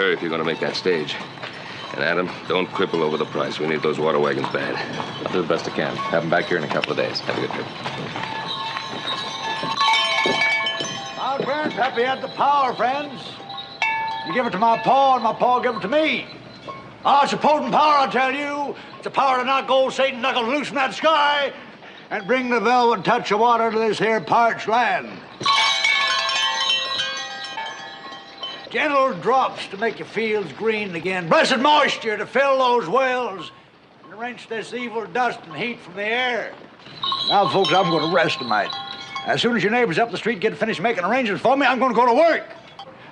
hurry if you're going to make that stage. And Adam, don't cripple over the price. We need those water wagons bad. I'll do the best I can. Have them back here in a couple of days. Have a good trip. Our grandpappy had the power, friends. You give it to my pa, and my pa give it to me. Oh, it's a potent power, I tell you. It's a power to knock old Satan knuckles loose from that sky and bring the velvet touch of water to this here parched land. Gentle drops to make your fields green again. Blessed moisture to fill those wells and wrench this evil dust and heat from the air. Now, folks, I'm going to rest tonight. As soon as your neighbors up the street get finished making arrangements for me, I'm going to go to work.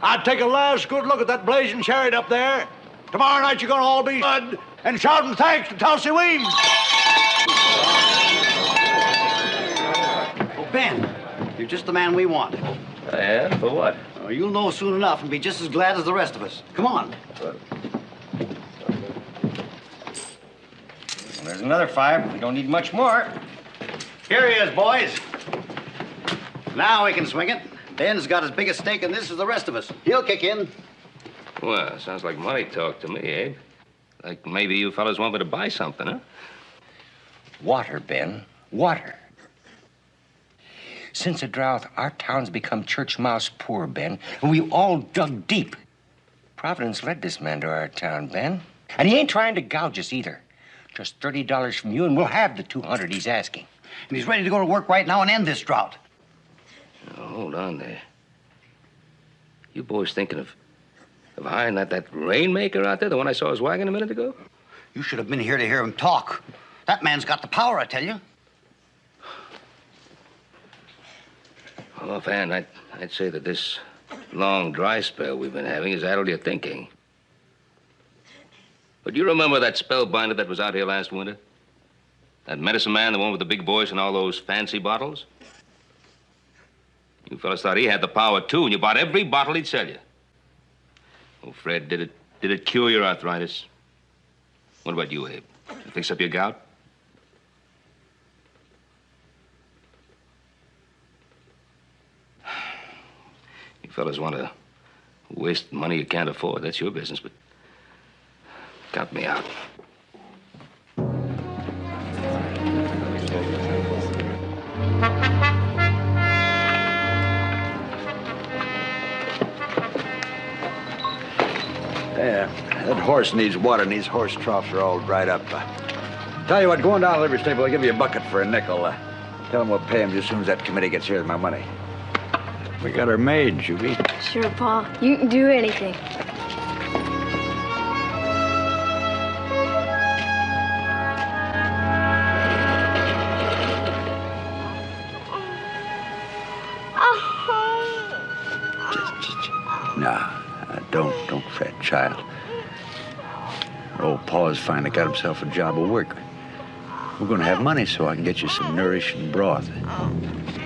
I'd take a last good look at that blazing chariot up there. Tomorrow night you're going to all be mud and shouting thanks to Tulsi Weems. Oh, Ben, you're just the man we want. I am? For what? Oh, you'll know soon enough and be just as glad as the rest of us. Come on. There's another 5. We don't need much more. Here he is, boys. Now we can swing it. Ben's got as big a stake in this as the rest of us. He'll kick in. Well, sounds like money talk to me, Abe. Like maybe you fellas want me to buy something, huh? Water, Ben. Water. Since the drought, our town's become church mouse poor, Ben, and we all dug deep. Providence led this man to our town, Ben. And he ain't trying to gouge us either. Just $30 from you, and we'll have the 200 he's asking. And he's ready to go to work right now and end this drought. Now, hold on there. You boys thinking of hiring that rainmaker out there, the one I saw his wagon a minute ago? You should have been here to hear him talk. That man's got the power, I tell you. Well, offhand, I'd say that this long dry spell we've been having has addled your thinking. But you remember that spellbinder that was out here last winter? That medicine man, the one with the big voice and all those fancy bottles? You fellas thought he had the power, too, and you bought every bottle he'd sell you. Oh, Fred, did it cure your arthritis? What about you, Abe? Did it fix up your gout? You fellas want to waste money you can't afford. That's your business, but count me out. Yeah, that horse needs water, and these horse troughs are all dried up. Tell you what, go on down to the livery stable. I'll give you a bucket for a nickel. Tell them we'll pay him just as soon as that committee gets here with my money. We got her made, Juby. Sure, Pa. You can do anything. Don't fret, child. Old Pa's finally got himself a job of work. We're going to have money so I can get you some nourishing broth.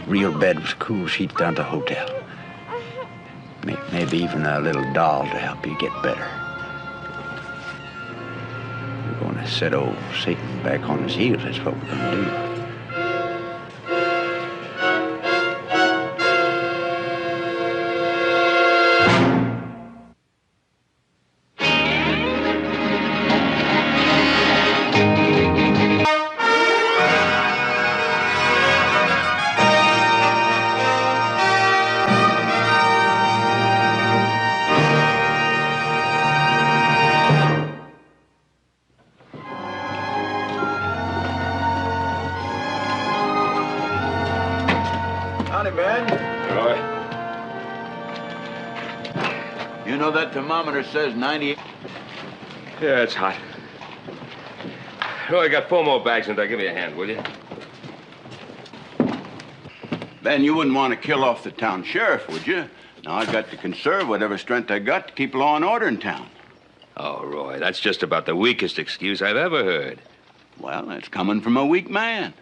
Real bed with cool sheets down to the hotel. Maybe even a little doll to help you get better. We're going to set old Satan back on his heels. That's what we're going to do. That thermometer says 98. Yeah, it's hot. Oh, I got 4 more bags in there. Give me a hand, will you? Ben, you wouldn't want to kill off the town sheriff, would you? Now, I got to conserve whatever strength I got to keep law and order in town. Oh, Roy, that's just about the weakest excuse I've ever heard. Well, that's coming from a weak man.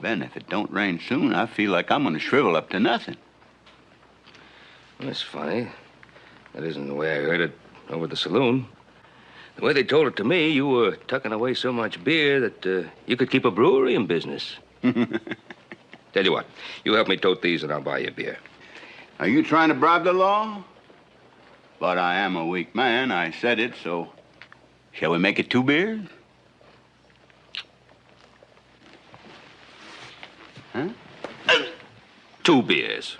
Ben, if it don't rain soon, I feel like I'm going to shrivel up to nothing. That's funny. That isn't the way I heard it over at the saloon. The way they told it to me, you were tucking away so much beer that you could keep a brewery in business. Tell you what, you help me tote these and I'll buy you a beer. Are you trying to bribe the law? But I am a weak man. I said it, so shall we make it 2 beers? Huh? 2 beers.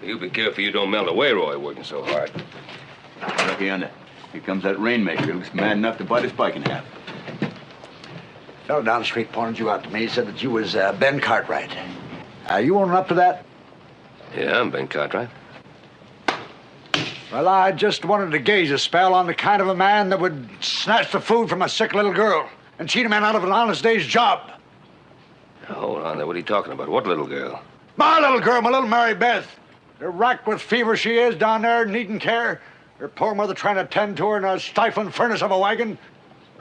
You be careful you don't melt away, Roy, working so hard. Look yonder. Here comes that rainmaker. He looks mad enough to bite his pike in half. Fellow down the street pointed you out to me. He said that you was Ben Cartwright. You owning up to that? Yeah, I'm Ben Cartwright. Well, I just wanted to gaze a spell on the kind of a man that would snatch the food from a sick little girl and cheat a man out of an honest day's job. Now, hold on there. What are you talking about? What little girl? My little girl, my little Mary Beth. They're racked with fever she is down there, needing care. Her poor mother trying to tend to her in a stifling furnace of a wagon.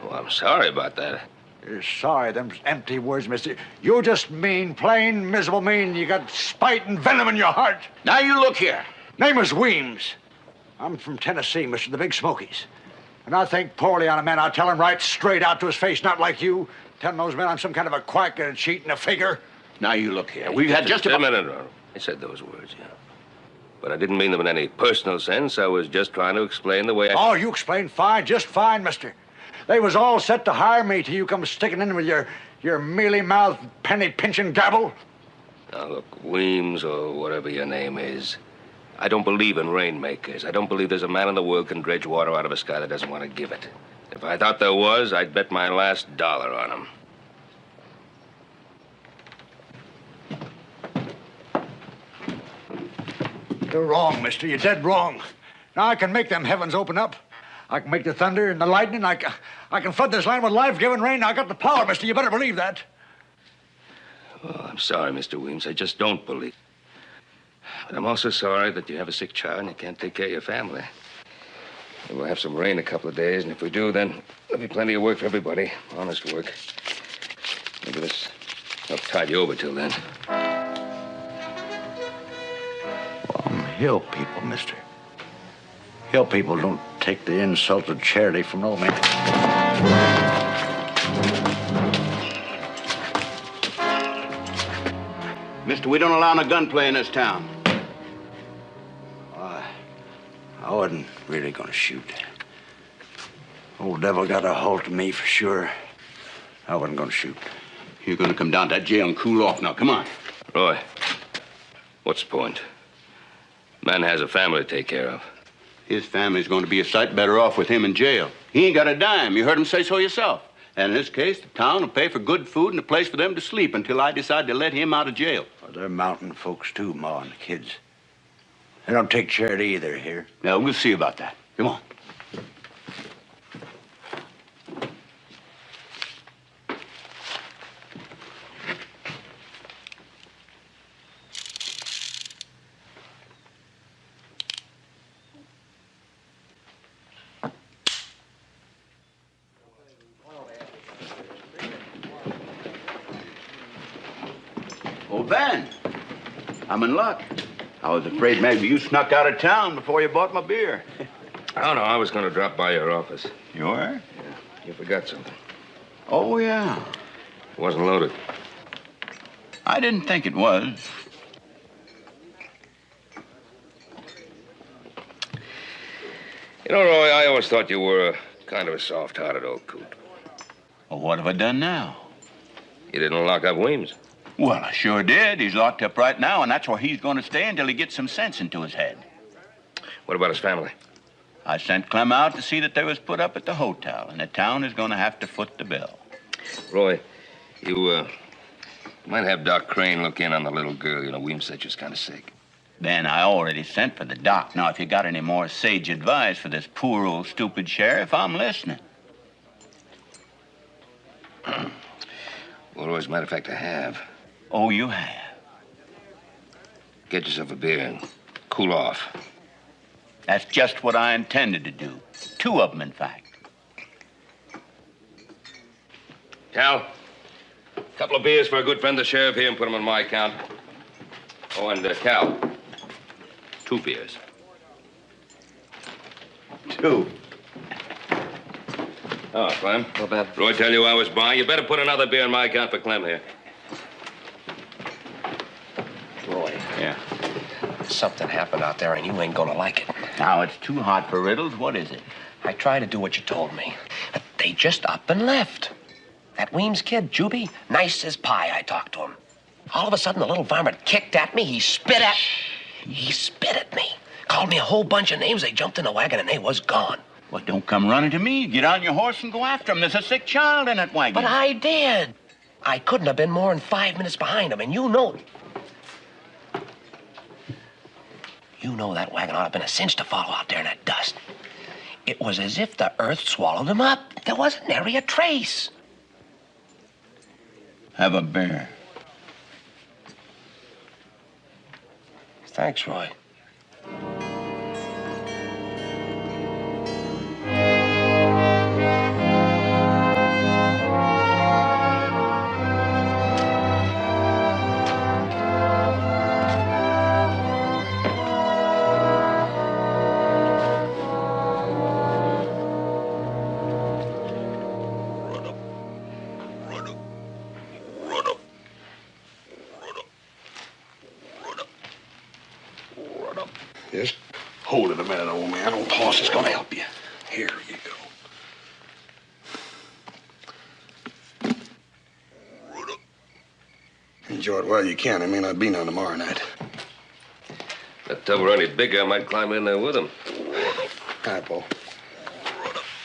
Oh, I'm sorry about that. You're sorry, them's empty words, mister. You're just mean, plain, miserable mean. You got spite and venom in your heart. Now you look here. Name is Weems. I'm from Tennessee, mister, the Big Smokies. And I think poorly on a man. I tell him right straight out to his face, not like you. Telling those men I'm some kind of a quack and a cheat and a figure. Now you look here. We've had just a about... minute, Ronald. I said those words, yeah. But I didn't mean them in any personal sense. I was just trying to explain the way I... Oh, you explained fine, just fine, mister. They was all set to hire me till you come sticking in with your mealy-mouthed, penny-pinching gabble. Now, look, Weems, or whatever your name is, I don't believe in rainmakers. I don't believe there's a man in the world can dredge water out of a sky that doesn't want to give it. If I thought there was, I'd bet my last dollar on him. You're wrong, mister. You're dead wrong. Now I can make them heavens open up. I can make the thunder and the lightning. I can flood this land with life-giving rain. Now I got the power, mister. You better believe that. Oh, I'm sorry, Mr. Weems. I just don't believe. But I'm also sorry that you have a sick child and you can't take care of your family. We'll have some rain a couple of days, and if we do, then there'll be plenty of work for everybody. Honest work. Maybe this help tide you over till then. Hill people, mister. Hill people don't take the insult of charity from no man. Mister, we don't allow no gunplay in this town. I wasn't really gonna shoot. Old devil got a hold of me for sure. I wasn't gonna shoot. You're gonna come down to that jail and cool off now. Come on. Roy, what's the point? Man has a family to take care of. His family's going to be a sight better off with him in jail. He ain't got a dime. You heard him say so yourself. And in this case, the town will pay for good food and a place for them to sleep until I decide to let him out of jail. Well, they're mountain folks, too, Ma and the kids. They don't take charity either here. Now, we'll see about that. Come on. Oh, Ben, I'm in luck. I was afraid maybe you snuck out of town before you bought my beer. Oh, no, I was going to drop by your office. You were? Yeah, you forgot something. Oh, yeah. It wasn't loaded. I didn't think it was. You know, Roy, I always thought you were kind of a soft-hearted old coot. Well, what have I done now? You didn't lock up Weems. Well, I sure did. He's locked up right now, and that's where he's going to stay until he gets some sense into his head. What about his family? I sent Clem out to see that they was put up at the hotel, and the town is going to have to foot the bill. Roy, you might have Doc Crane look in on the little girl. You know, Weems said she was kind of sick. Ben, I already sent for the doc. Now, if you got any more sage advice for this poor old stupid sheriff, I'm listening. Well, as a matter of fact, I have. Oh, you have? Get yourself a beer and cool off. That's just what I intended to do. 2 of them, in fact. Cal, a couple of beers for a good friend, the sheriff here, and put them on my account. Oh, and Cal, 2 beers. 2. Oh, Clem. Not bad. Roy tell you I was by. You better put another beer in my account for Clem here. Roy, Yeah. something happened out there and you ain't gonna like it. Now, it's too hot for riddles. What is it? I tried to do what you told me, but they just up and left. That Weems kid, Juby, nice as pie, I talked to him. All of a sudden, the little varmint kicked at me. He spit at me. Called me a whole bunch of names. They jumped in the wagon and they was gone. Well, don't come running to me. Get on your horse and go after him. There's a sick child in that wagon. But I did. I couldn't have been more than 5 minutes behind him, and you know it. You know that wagon ought to have been a cinch to follow out there in that dust. It was as if the earth swallowed him up. There wasn't nary a trace. Have a beer. Thanks, Roy. Just hold it a minute, old man. Old Hoss is gonna help you. Here you go. Enjoy it while you can. There may not be none tomorrow night. If that tub were any bigger, I might climb in there with him. Hi, Paul.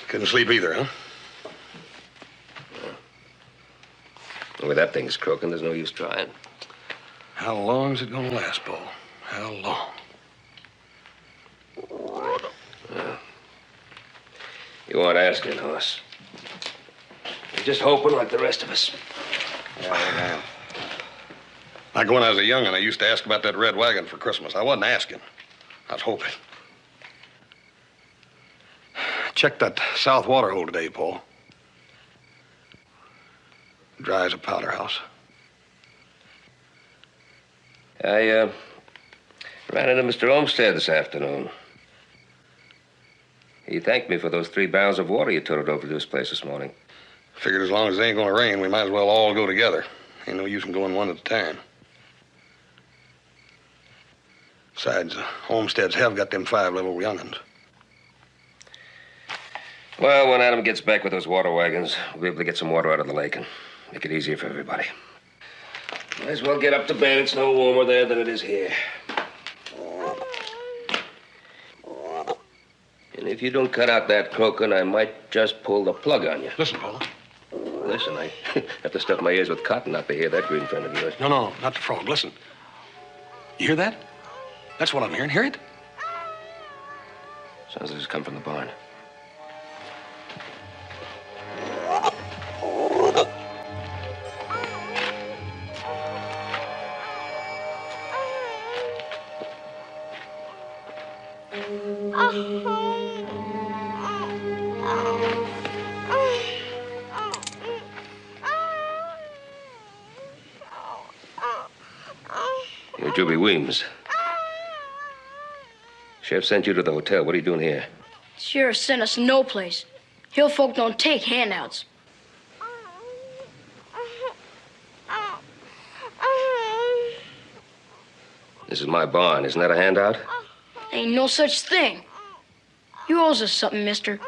Couldn't sleep either, huh? The way that thing's croaking, there's no use trying. How long's it gonna last, Paul? How long? You aren't asking, Hoss. You're just hoping like the rest of us. Yeah. Like when I was a young'un, I used to ask about that red wagon for Christmas. I wasn't asking. I was hoping. Check that south water hole today, Paul. Dry as a powder house. I ran into Mr. Olmsted this afternoon. He thanked me for those 3 barrels of water you toted over to his place this morning. Figured as long as it ain't gonna rain, we might as well all go together. Ain't no use in going one at a time. Besides, homesteads have got them 5 little young'uns. Well, when Adam gets back with those water wagons, we'll be able to get some water out of the lake and make it easier for everybody. Might as well get up to bed. It's no warmer there than it is here. And if you don't cut out that croaking, I might just pull the plug on you. Listen, Paul. Listen, I have to stuff my ears with cotton not to hear that green friend of yours. No, not the frog. Listen. You hear that? That's what I'm hearing. Hear it? Sounds like it's come from the barn. You're Juby Weems. Sheriff sent you to the hotel. What are you doing here? Sheriff sent us no place. Hill folk don't take handouts. This is my barn. Isn't that a handout? Ain't no such thing. You owes us something, mister.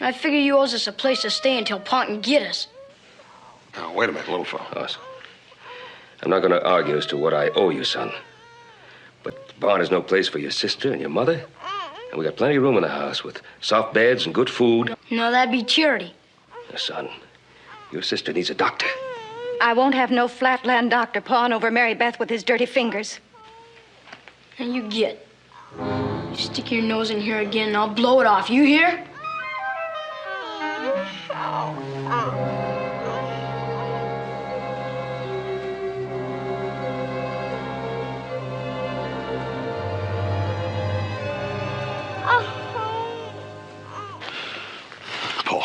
I figure you owes us a place to stay until Pa can get us. Now, wait a minute, little fellow. Hoss, I'm not going to argue as to what I owe you, son. But the barn is no place for your sister and your mother. And we got plenty of room in the house with soft beds and good food. No, that'd be charity. Now, son, your sister needs a doctor. I won't have no flatland doctor pawing over Mary Beth with his dirty fingers. And you get. You stick your nose in here again and I'll blow it off. You hear? Paul,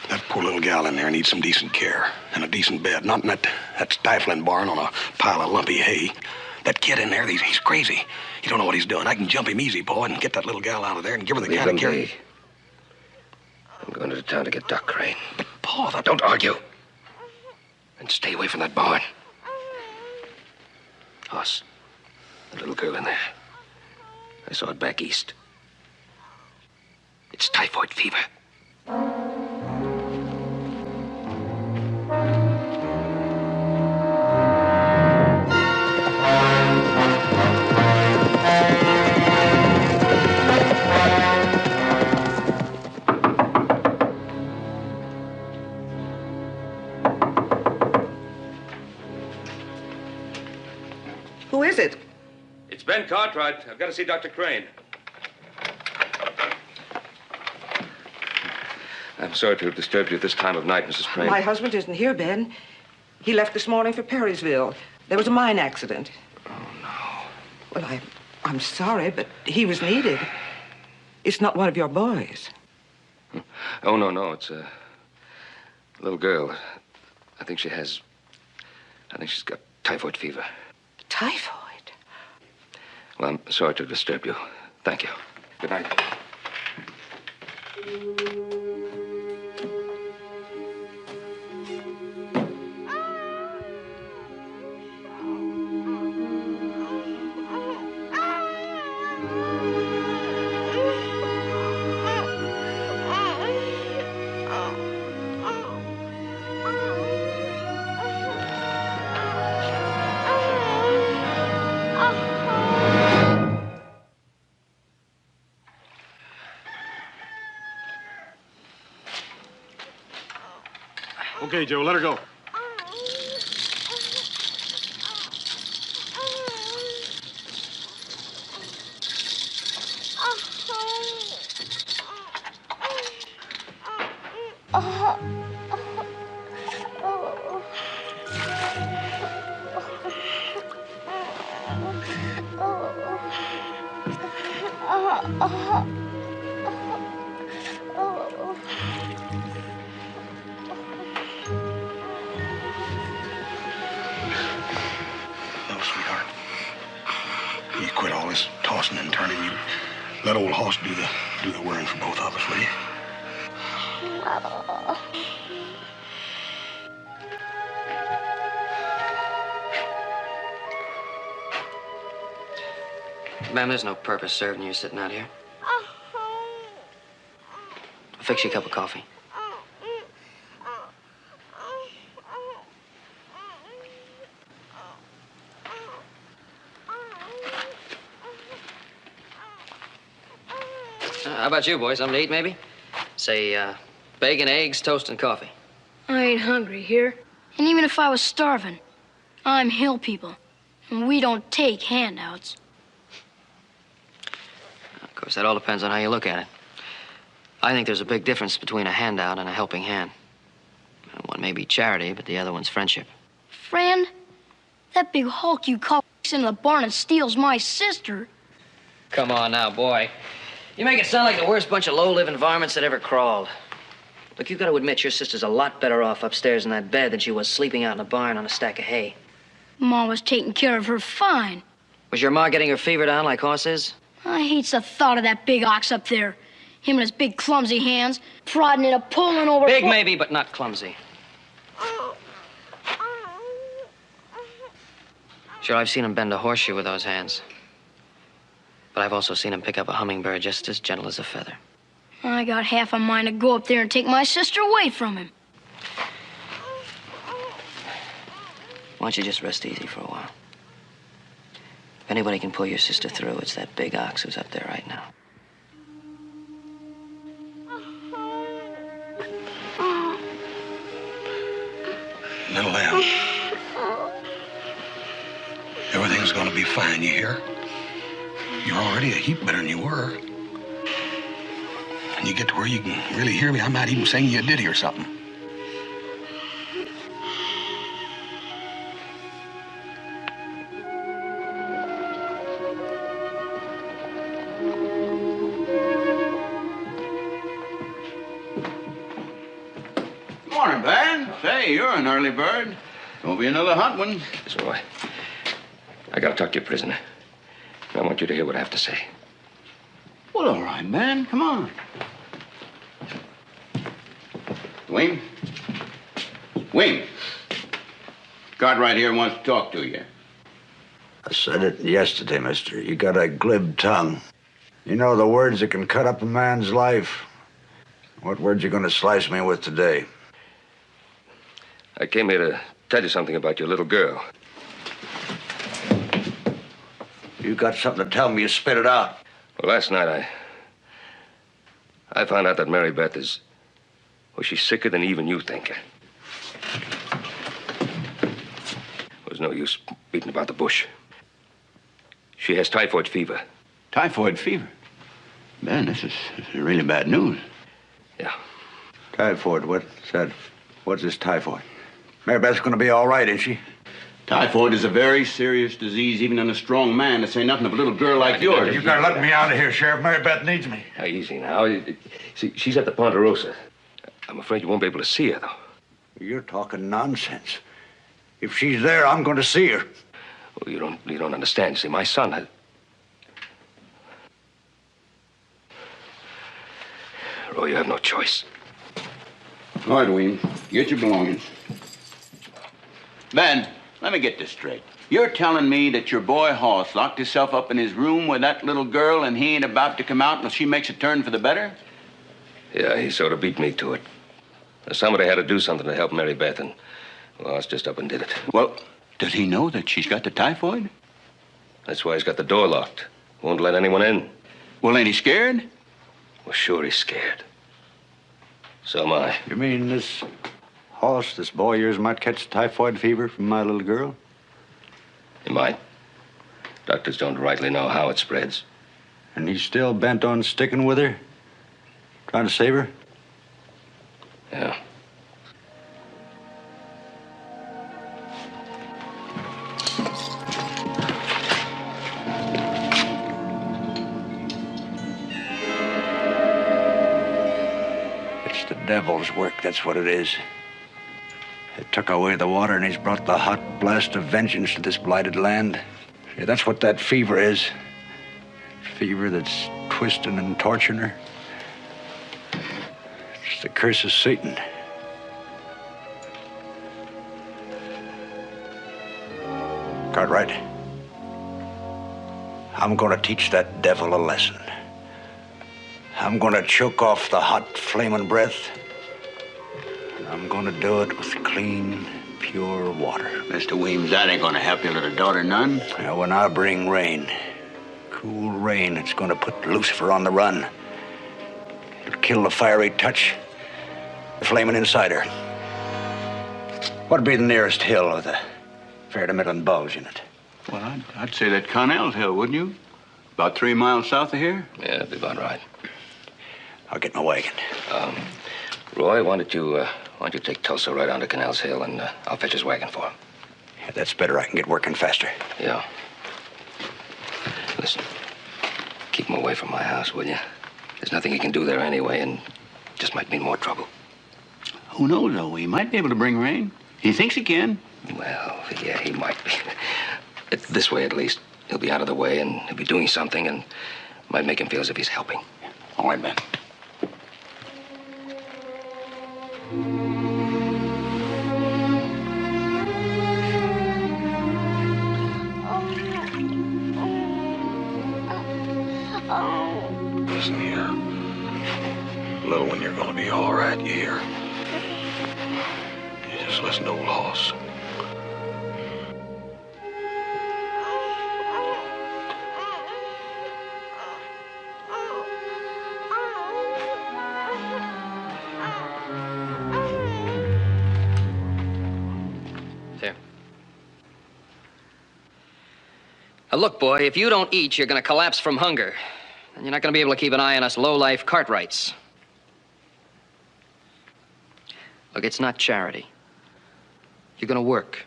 that poor little gal in there needs some decent care and a decent bed. Not in that stifling barn on a pile of lumpy hay. That kid in there, he's crazy. You don't know what he's doing. I can jump him easy, Paul, and get that little gal out of there and give her the kind of care. I'm I'm going to the town to get Doc Crane. But, Pa, Don't argue. And stay away from that barn. Hoss, the little girl in there. I saw it back east. It's typhoid fever. Who is it? It's Ben Cartwright. I've got to see Dr. Crane. I'm sorry to have disturbed you at this time of night, Mrs. Crane. My husband isn't here, Ben. He left this morning for Perrysville. There was a mine accident. Oh, no. Well, I'm sorry, but he was needed. It's not one of your boys. Oh, no. It's a little girl. I think she's got typhoid fever. Typhoid? Well, I'm sorry to disturb you. Thank you. Good night. Okay, Joe, let her go. You quit all this tossing and turning. You let old Hoss do the worrying for both of us, will you? Ma'am, there's no purpose serving you sitting out here. I'll fix you a cup of coffee. How about you, boys? Something to eat, maybe? Say, bacon, eggs, toast, and coffee. I ain't hungry here. And even if I was starving, I'm hill people. And we don't take handouts. Of course, that all depends on how you look at it. I think there's a big difference between a handout and a helping hand. One may be charity, but the other one's friendship. Friend, that big hulk you call into the barn and steals my sister. Come on now, boy. You make it sound like the worst bunch of low-living varmints that ever crawled. Look, you've got to admit your sister's a lot better off upstairs in that bed than she was sleeping out in the barn on a stack of hay. Ma was taking care of her fine. Was your ma getting her fever down like Hoss is? I hates the thought of that big ox up there. Him and his big clumsy hands, prodding it up, pulling over... Big maybe, but not clumsy. Sure, I've seen him bend a horseshoe with those hands. But I've also seen him pick up a hummingbird just as gentle as a feather. I got half a mind to go up there and take my sister away from him. Why don't you just rest easy for a while? If anybody can pull your sister through, it's that big ox who's up there right now. Little lamb. Everything's gonna be fine, you hear? You're already a heap better than you were. And you get to where you can really hear me, I might even sing you a ditty or something. Morning, Ben. Say, you're an early bird. Gonna be another hot one. Yes, boy. I gotta talk to you, prisoner. I want you to hear what I have to say. Well, all right, Ben. Come on. Wing? Wing! Cartwright here wants to talk to you. I said it yesterday, mister. You got a glib tongue. You know the words that can cut up a man's life. What words you gonna slice me with today? I came here to tell you something about your little girl. You got something to tell me, you spit it out. Well, last night I found out that Mary Beth is... Well, she's sicker than even you think. There's no use beating about the bush. She has typhoid fever. Typhoid fever? Man, this is really bad news. Yeah. Typhoid, what's that? What's this typhoid? Mary Beth's gonna be all right, is she? Typhoid is a very serious disease, even in a strong man, to say nothing of a little girl like yours. You gotta let me out of here, Sheriff. Mary Beth needs me. Now, easy now. See, she's at the Ponderosa. I'm afraid you won't be able to see her, though. You're talking nonsense. If she's there, I'm going to see her. Well, you don't understand. See, my son had... Roy, you have no choice. All right, Wayne. Get your belongings. Ben, let me get this straight. You're telling me that your boy Hoss locked himself up in his room with that little girl and he ain't about to come out until she makes a turn for the better? Yeah, he sort of beat me to it. Somebody had to do something to help Mary Beth, and well, Hoss just up and did it. Well, does he know that she's got the typhoid? That's why he's got the door locked. Won't let anyone in. Well, ain't he scared? Well, sure he's scared. So am I. You mean this Hoss, this boy of yours, might catch typhoid fever from my little girl? He might. Doctors don't rightly know how it spreads. And he's still bent on sticking with her? Trying to save her? Yeah. It's the devil's work, that's what it is. It took away the water and he's brought the hot blast of vengeance to this blighted land. Yeah, that's what that fever is. Fever that's twisting and torturing her. It's the curse of Satan. Cartwright, I'm gonna teach that devil a lesson. I'm gonna choke off the hot, flaming breath. And I'm gonna do it with clean, pure water. Mr. Weems, that ain't gonna help your little daughter none. Now, when I bring rain, cool rain, it's gonna put Lucifer on the run. It'll kill the fiery touch, the flaming insider. What'd be the nearest hill with a fair to middling bulge in it? Well, I'd say that Connell's Hill, wouldn't you? About 3 miles south of here? Yeah, that'd be about right. I'll get my wagon. Roy, why don't you take Tulsa right onto Canals Hill, and I'll fetch his wagon for him. Yeah, that's better. I can get working faster. Yeah. Listen, keep him away from my house, will you? There's nothing he can do there anyway, and just might mean more trouble. Who knows, though? He might be able to bring rain. He thinks he can. Well, yeah, he might be. This way, at least. He'll be out of the way, and he'll be doing something, and might make him feel as if he's helping. All right, Ben. Listen here. Little one, you're gonna be all right, you hear? You just listen to old Hoss. There. Now, look, boy, if you don't eat, you're going to collapse from hunger. And you're not going to be able to keep an eye on us low-life Cartwrights. Look, it's not charity. You're going to work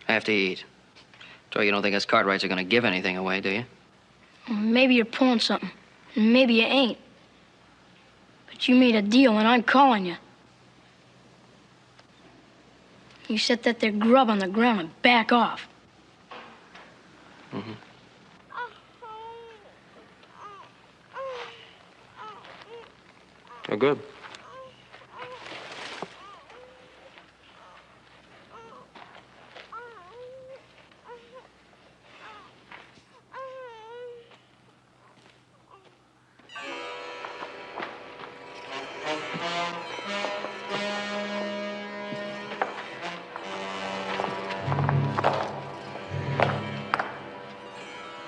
after you eat. So you don't think us Cartwrights are going to give anything away, do you? Well, maybe you're pulling something, and maybe you ain't. But you made a deal, and I'm calling you. You set that there grub on the ground and back off. Mm-hmm. Oh, good.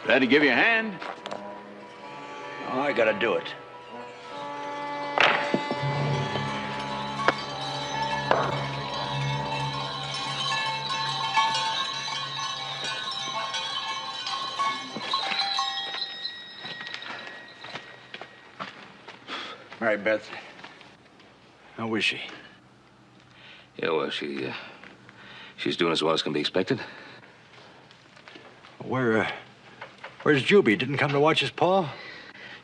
Glad to give you a hand. Oh, I gotta do it. Mary Beth, how is she? Yeah, well, she's doing as well as can be expected. Where's Juby? Didn't come to watch his paw?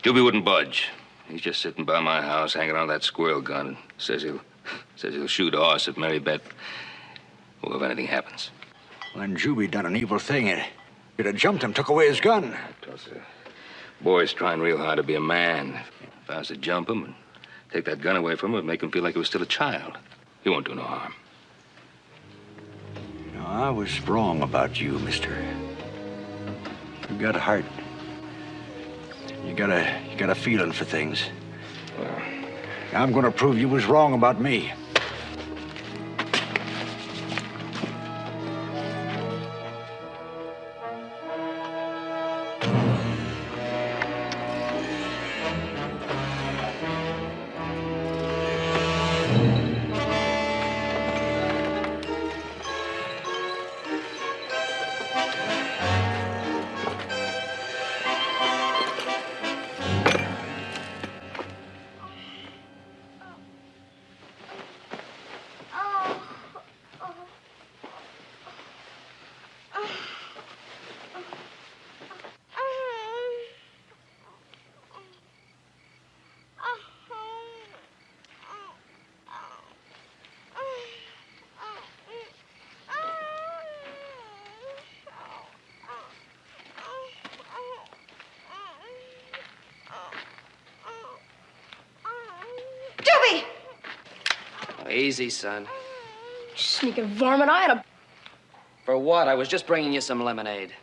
Juby wouldn't budge. He's just sitting by my house, hanging on that squirrel gun, and says he'll shoot a horse if Mary Beth, well, if anything happens. Well, then Juby done an evil thing. You'd have jumped him, took away his gun. Tulsa, boy's trying real hard to be a man. If I was to jump him and take that gun away from him, it'd make him feel like he was still a child. He won't do no harm. You know, I was wrong about you, mister. You got a heart. You got a feeling for things. Well, I'm gonna prove you was wrong about me. Easy, son. Sneaking varmint, I had a... For what? I was just bringing you some lemonade.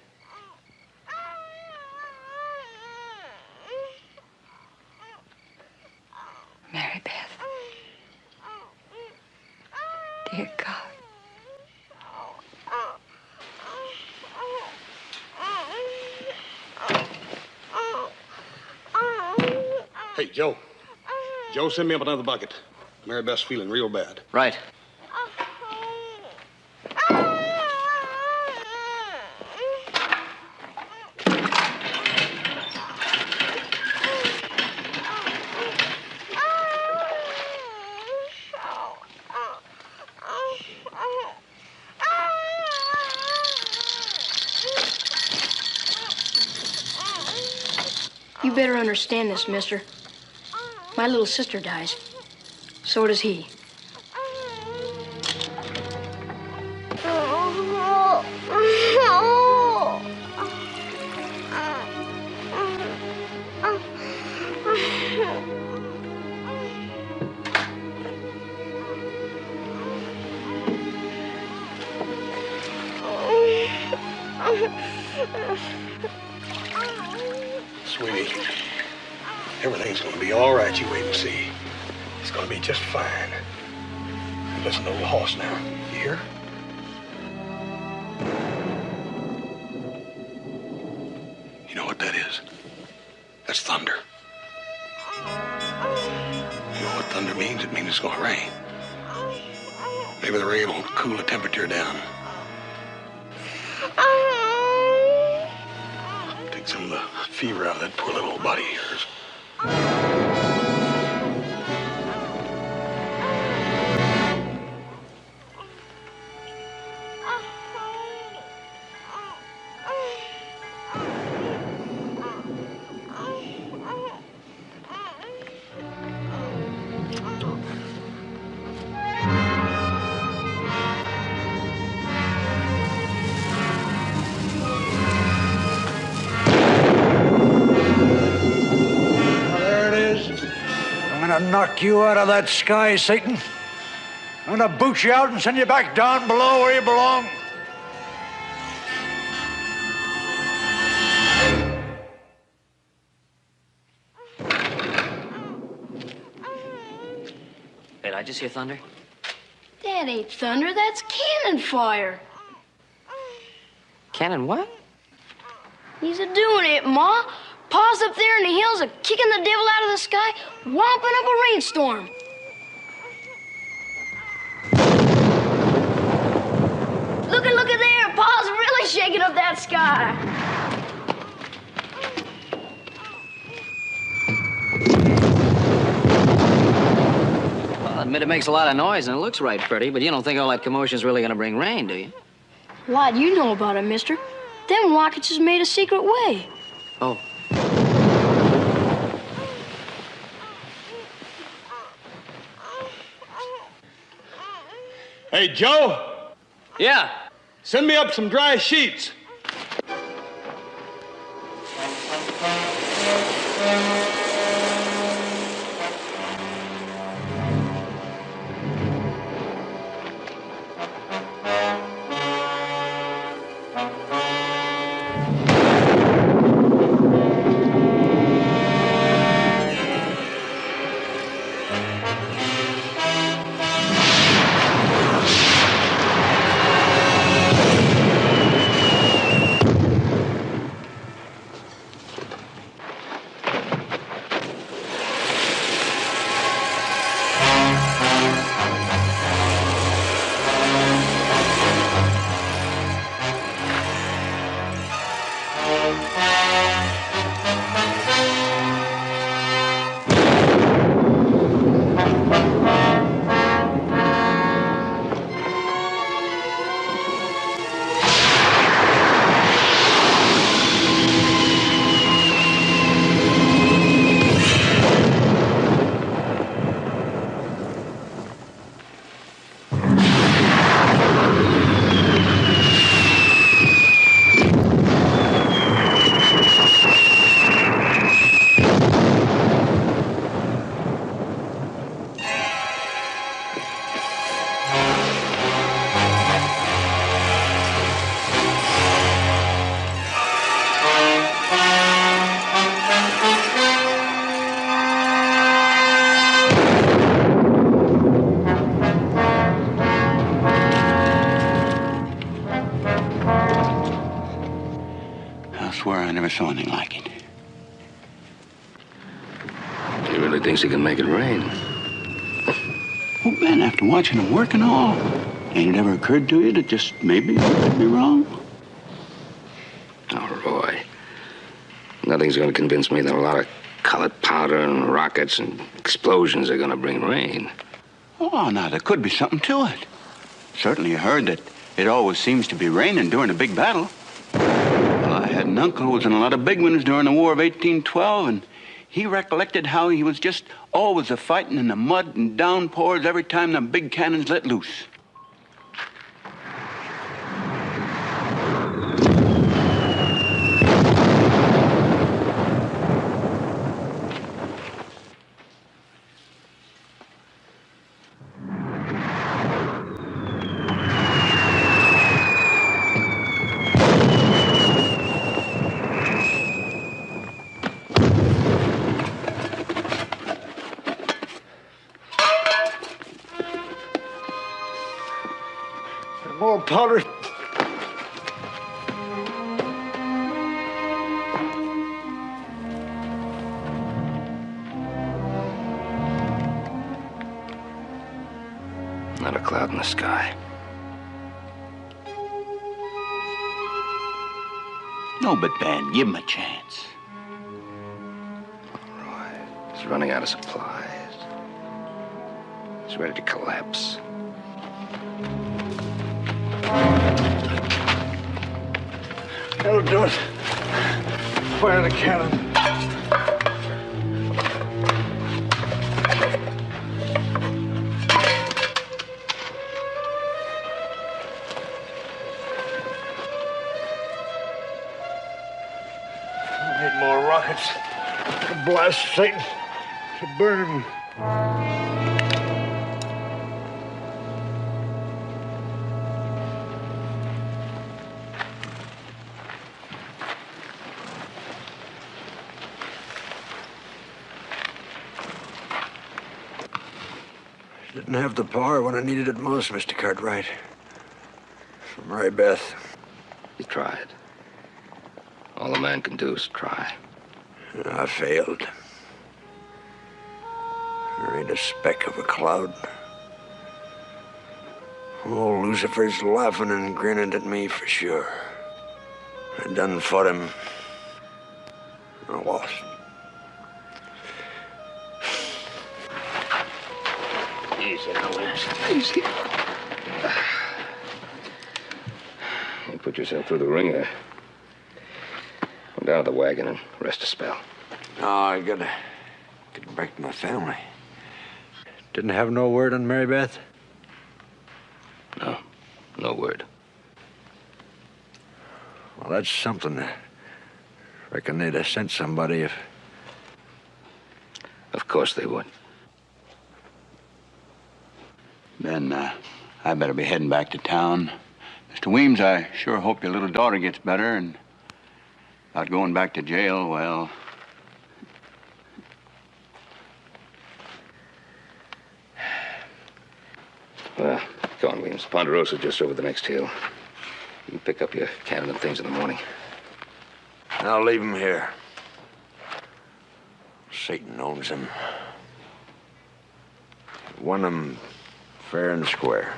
Mary Beth. Dear God. Hey, Joe. Joe, send me up another bucket. Mary Beth's feeling real bad. Right. You better understand this, mister. My little sister dies. So does he. Sweetie, everything's gonna be all right. You wait and see. It's gonna be just fine. Listen to the horse now. You hear? You know what that is? That's thunder. You know what thunder means? It means it's gonna rain. Maybe the rain will cool the temperature down. Take some of the fever out of that poor little old body of yours. Knock you out of that sky, Satan. I'm gonna boot you out and send you back down below where you belong. Wait, I just hear thunder? That ain't thunder, that's cannon fire. Cannon what? He's a-doing it, Ma. Pa's up there in the hills kicking the devil out of the sky, whomping up a rainstorm. Look at there. Pa's really shaking up that sky. Well, I admit it makes a lot of noise and it looks right pretty, but you don't think all that commotion's really gonna bring rain, do you? A lot you know about it, mister. Them rockets is made a secret way. Oh. Hey, Joe? Yeah? Send me up some dry sheets. I never saw anything like it. He really thinks he can make it rain. Well, Ben, after watching him work and all, ain't it ever occurred to you that just maybe he could be wrong? Oh, Roy. Nothing's going to convince me that a lot of colored powder and rockets and explosions are going to bring rain. Oh, now, there could be something to it. Certainly you heard that it always seems to be raining during a big battle. Well, I had an uncle who was in a lot of big ones during the War of 1812, and he recollected how he was just always a-fighting in the mud and downpours every time the big cannons let loose. More powder. Not a cloud in the sky. No, but Ben, give him a chance. Roy, he's running out of supplies. He's ready to collapse. That'll do it. Fire the cannon. I need more rockets to blast Satan, to burn him. Didn't have the power when I needed it most, Mr. Cartwright. From Mary Beth. He tried. All a man can do is try. I failed. There ain't a speck of a cloud. Oh, Lucifer's laughing and grinning at me for sure. I done fought him. I lost. Easy now, Williams. Easy. You put yourself through the ringer. Go down to the wagon and rest a spell. No, I gotta get back to my family. Didn't have no word on Mary Beth? No. No word. Well, that's something. Reckon they'd have sent somebody if... Of course they would. Ben, I better be heading back to town. Mr. Weems, I sure hope your little daughter gets better, and about going back to jail, well... Well, go on, Williams. Ponderosa's just over the next hill. You can pick up your cannon and things in the morning. I'll leave him here. Satan owns him. Won him fair and square.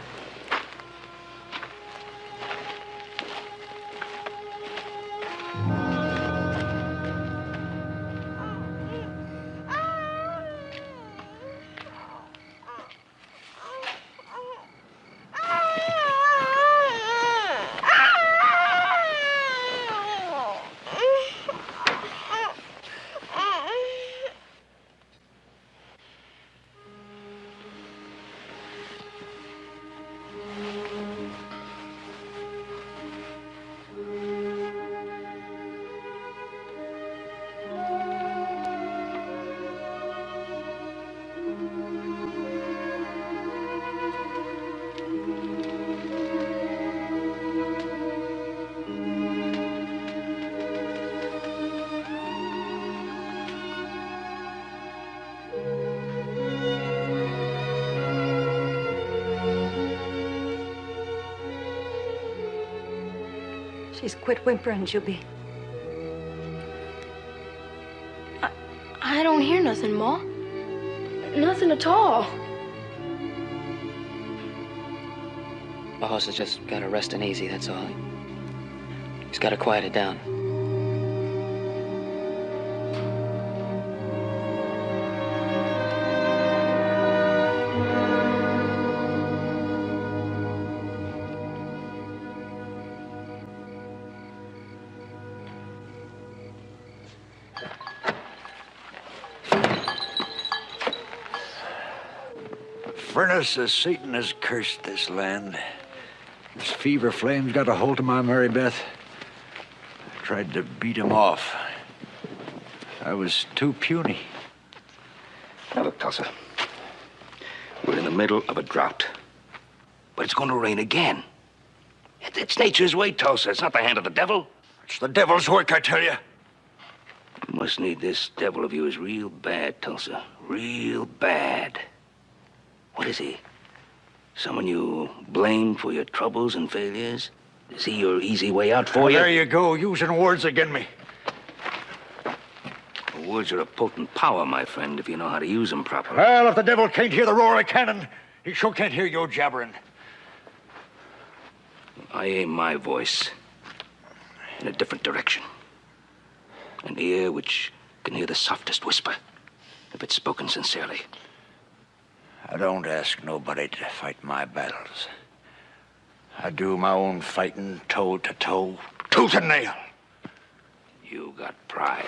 She's quit whimpering, Juby. I don't hear nothing, Ma. Nothing at all. The horse has just got to rest and easy, that's all. He's got to quiet it down. Furnace of Satan has cursed this land. This fever flame's got a hold of my Mary Beth. I tried to beat him off. I was too puny. Now look, Tulsa. We're in the middle of a drought. But it's going to rain again. It's nature's way, Tulsa. It's not the hand of the devil. It's the devil's work, I tell you. You must need this devil of yours real bad, Tulsa. Real bad. What is he? Someone you blame for your troubles and failures? Is he your easy way out for you? There you go, using words again me. Words are a potent power, my friend, if you know how to use them properly. Well, if the devil can't hear the roar of cannon, he sure can't hear your jabbering. I aim my voice in a different direction. An ear which can hear the softest whisper, if it's spoken sincerely. I don't ask nobody to fight my battles. I do my own fighting toe to toe, tooth and nail. You got pride.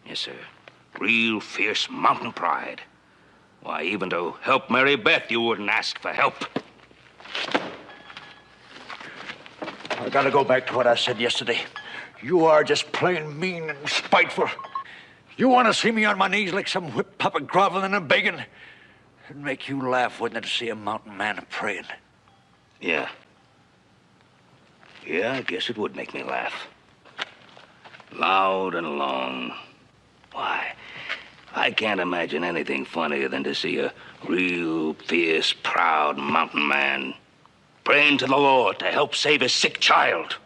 Yes, sir. Real fierce mountain pride. Why, even to help Mary Beth, you wouldn't ask for help. I gotta go back to what I said yesterday. You are just plain mean and spiteful. You want to see me on my knees like some whip puppet groveling and begging? It'd make you laugh, wouldn't it, to see a mountain man praying? Yeah. Yeah, I guess it would make me laugh. Loud and long. Why, I can't imagine anything funnier than to see a real fierce, proud mountain man praying to the Lord to help save his sick child.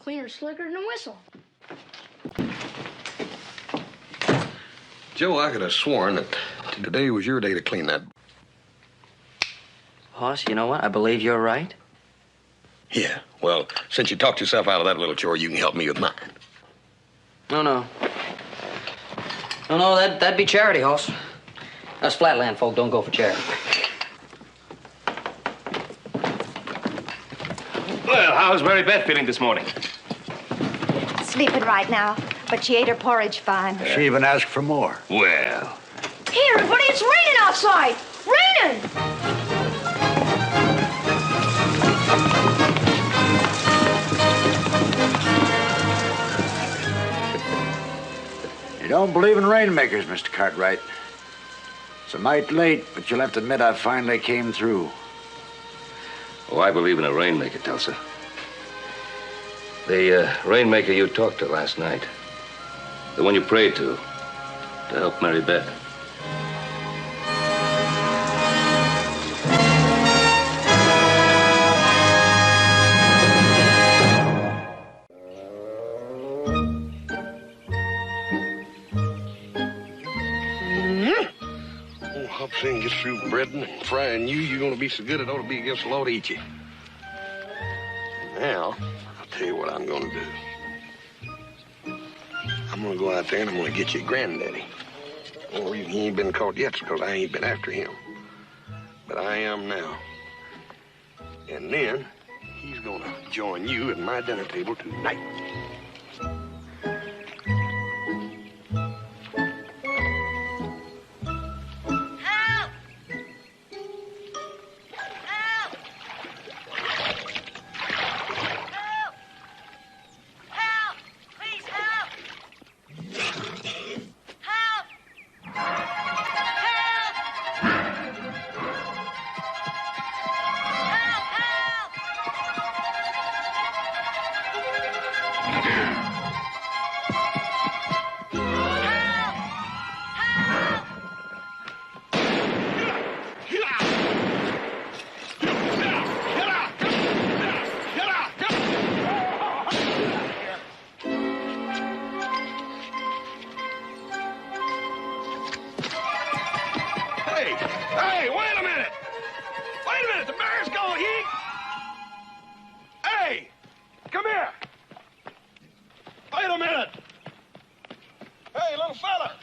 cleaner, slicker than a whistle. Joe, I could have sworn that today was your day to clean that. Hoss, you know what? I believe you're right. Yeah, well, since you talked yourself out of that little chore, you can help me with mine. No, that'd be charity, Hoss. Us flatland folk don't go for charity. Well, how's Mary Beth feeling this morning? Sleeping right now, but she ate her porridge fine. She even asked for more. Well. Hey, everybody, it's raining outside! Raining! You don't believe in rainmakers, Mr. Cartwright. It's a mite late, but you'll have to admit I finally came through. Oh, I believe in a rainmaker, Tulsa. The rainmaker you talked to last night. The one you prayed to help Mary Beth. Oh, Hobson gets through breading and frying you, you're going to be so good it ought to be against the law to eat you. Now, I'll tell you what I'm going to do. I'm going to go out there and I'm going to get you granddaddy. The only reason he ain't been caught yet is because I ain't been after him. But I am now. And then he's going to join you at my dinner table tonight. Hey, wait a minute! Wait a minute, the bear's going, Hey, come here! Wait a minute! Hey, little fella!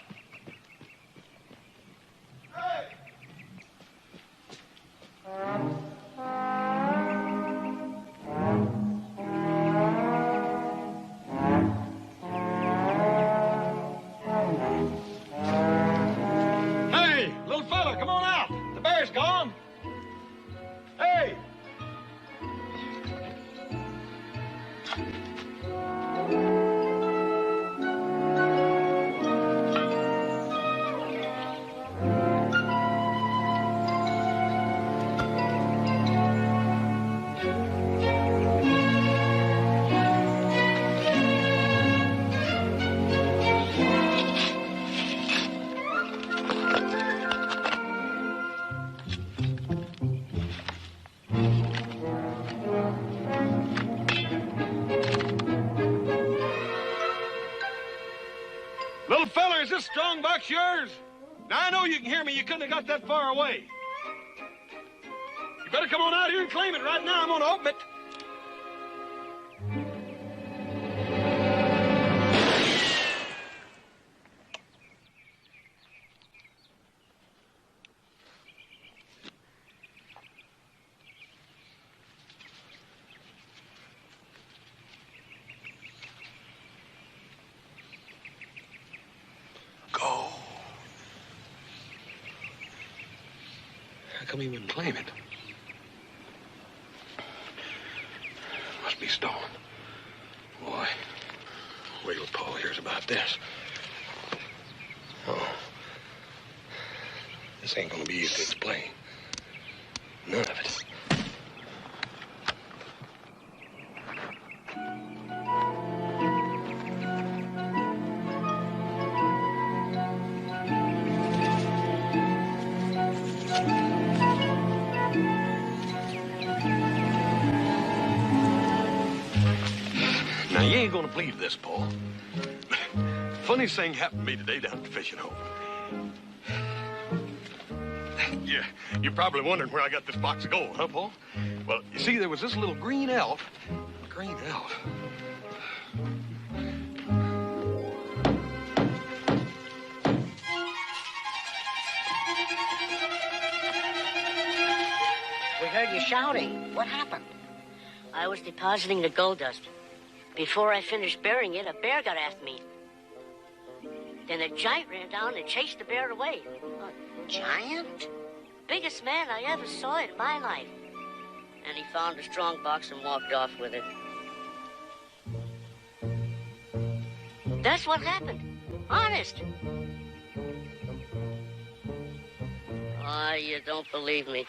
Hey! Hey, little fella, come on out! The bear's gone! Hey! Little fella, is this strong box yours? Now, I know you can hear me. You couldn't have got that far away. You better come on out here and claim it right now. I'm going to open it. Go. How come he wouldn't claim it? Must be stolen. Boy, wait till Paul hears about this. Oh. This ain't gonna be easy to explain. None of it. Now ain't gonna believe this, Paul. Funniest thing happened to me today down at the fishing hole. Yeah, you're probably wondering where I got this box of gold, huh, Paul? Well, you see, there was this little green elf. Green elf. We heard you shouting. What happened? I was depositing the gold dust. Before I finished burying it, a bear got after me. Then a giant ran down and chased the bear away. A giant? Biggest man I ever saw in my life. And he found a strong box and walked off with it. That's what happened. Honest. Ah, you don't believe me.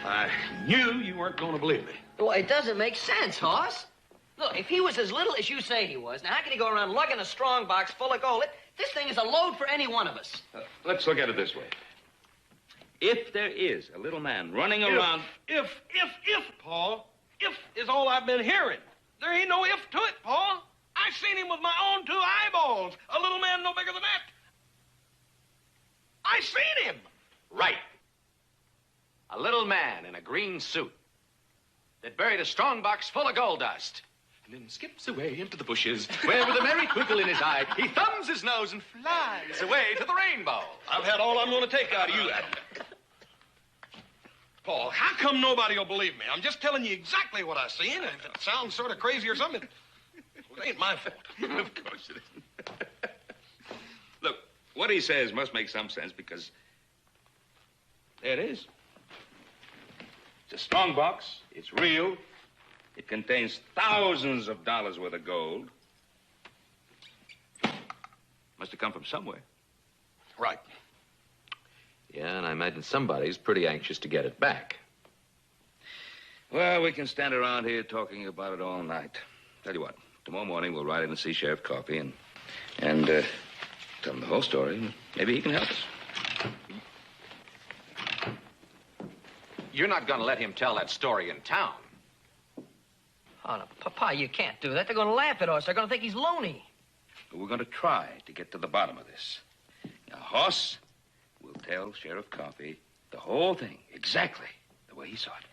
I knew you weren't going to believe me. Well, it doesn't make sense, Hoss. Look, if he was as little as you say he was, now how can he go around lugging a strong box full of gold? This thing is a load for any one of us. Let's look at it this way. If there is a little man running around... If, Paul. If is all I've been hearing. There ain't no if to it, Paul. I seen him with my own 2 eyeballs. A little man no bigger than that. I seen him. Right. A little man in a green suit that buried a strong box full of gold dust and then skips away into the bushes where, with a merry twinkle in his eye, he thumbs his nose and flies away to the rainbow. I've had all I'm going to take out of you, Adam. Paul, how come nobody will believe me? I'm just telling you exactly what I seen, and if it sounds sort of crazy or something, well, it ain't my fault. Of course it isn't. Look, what he says must make some sense because there it is. It's a strong box. It's real. It contains thousands of dollars worth of gold. Must have come from somewhere. Right. Yeah, and I imagine somebody's pretty anxious to get it back. Well, we can stand around here talking about it all night. Tell you what, tomorrow morning we'll ride in and see Sheriff Coffey and tell him the whole story. And maybe he can help us. You're not going to let him tell that story in town. Oh, no, Papa, you can't do that. They're going to laugh at us. They're going to think he's loony. But we're going to try to get to the bottom of this. Now, Hoss will tell Sheriff Coffey the whole thing, exactly the way he saw it.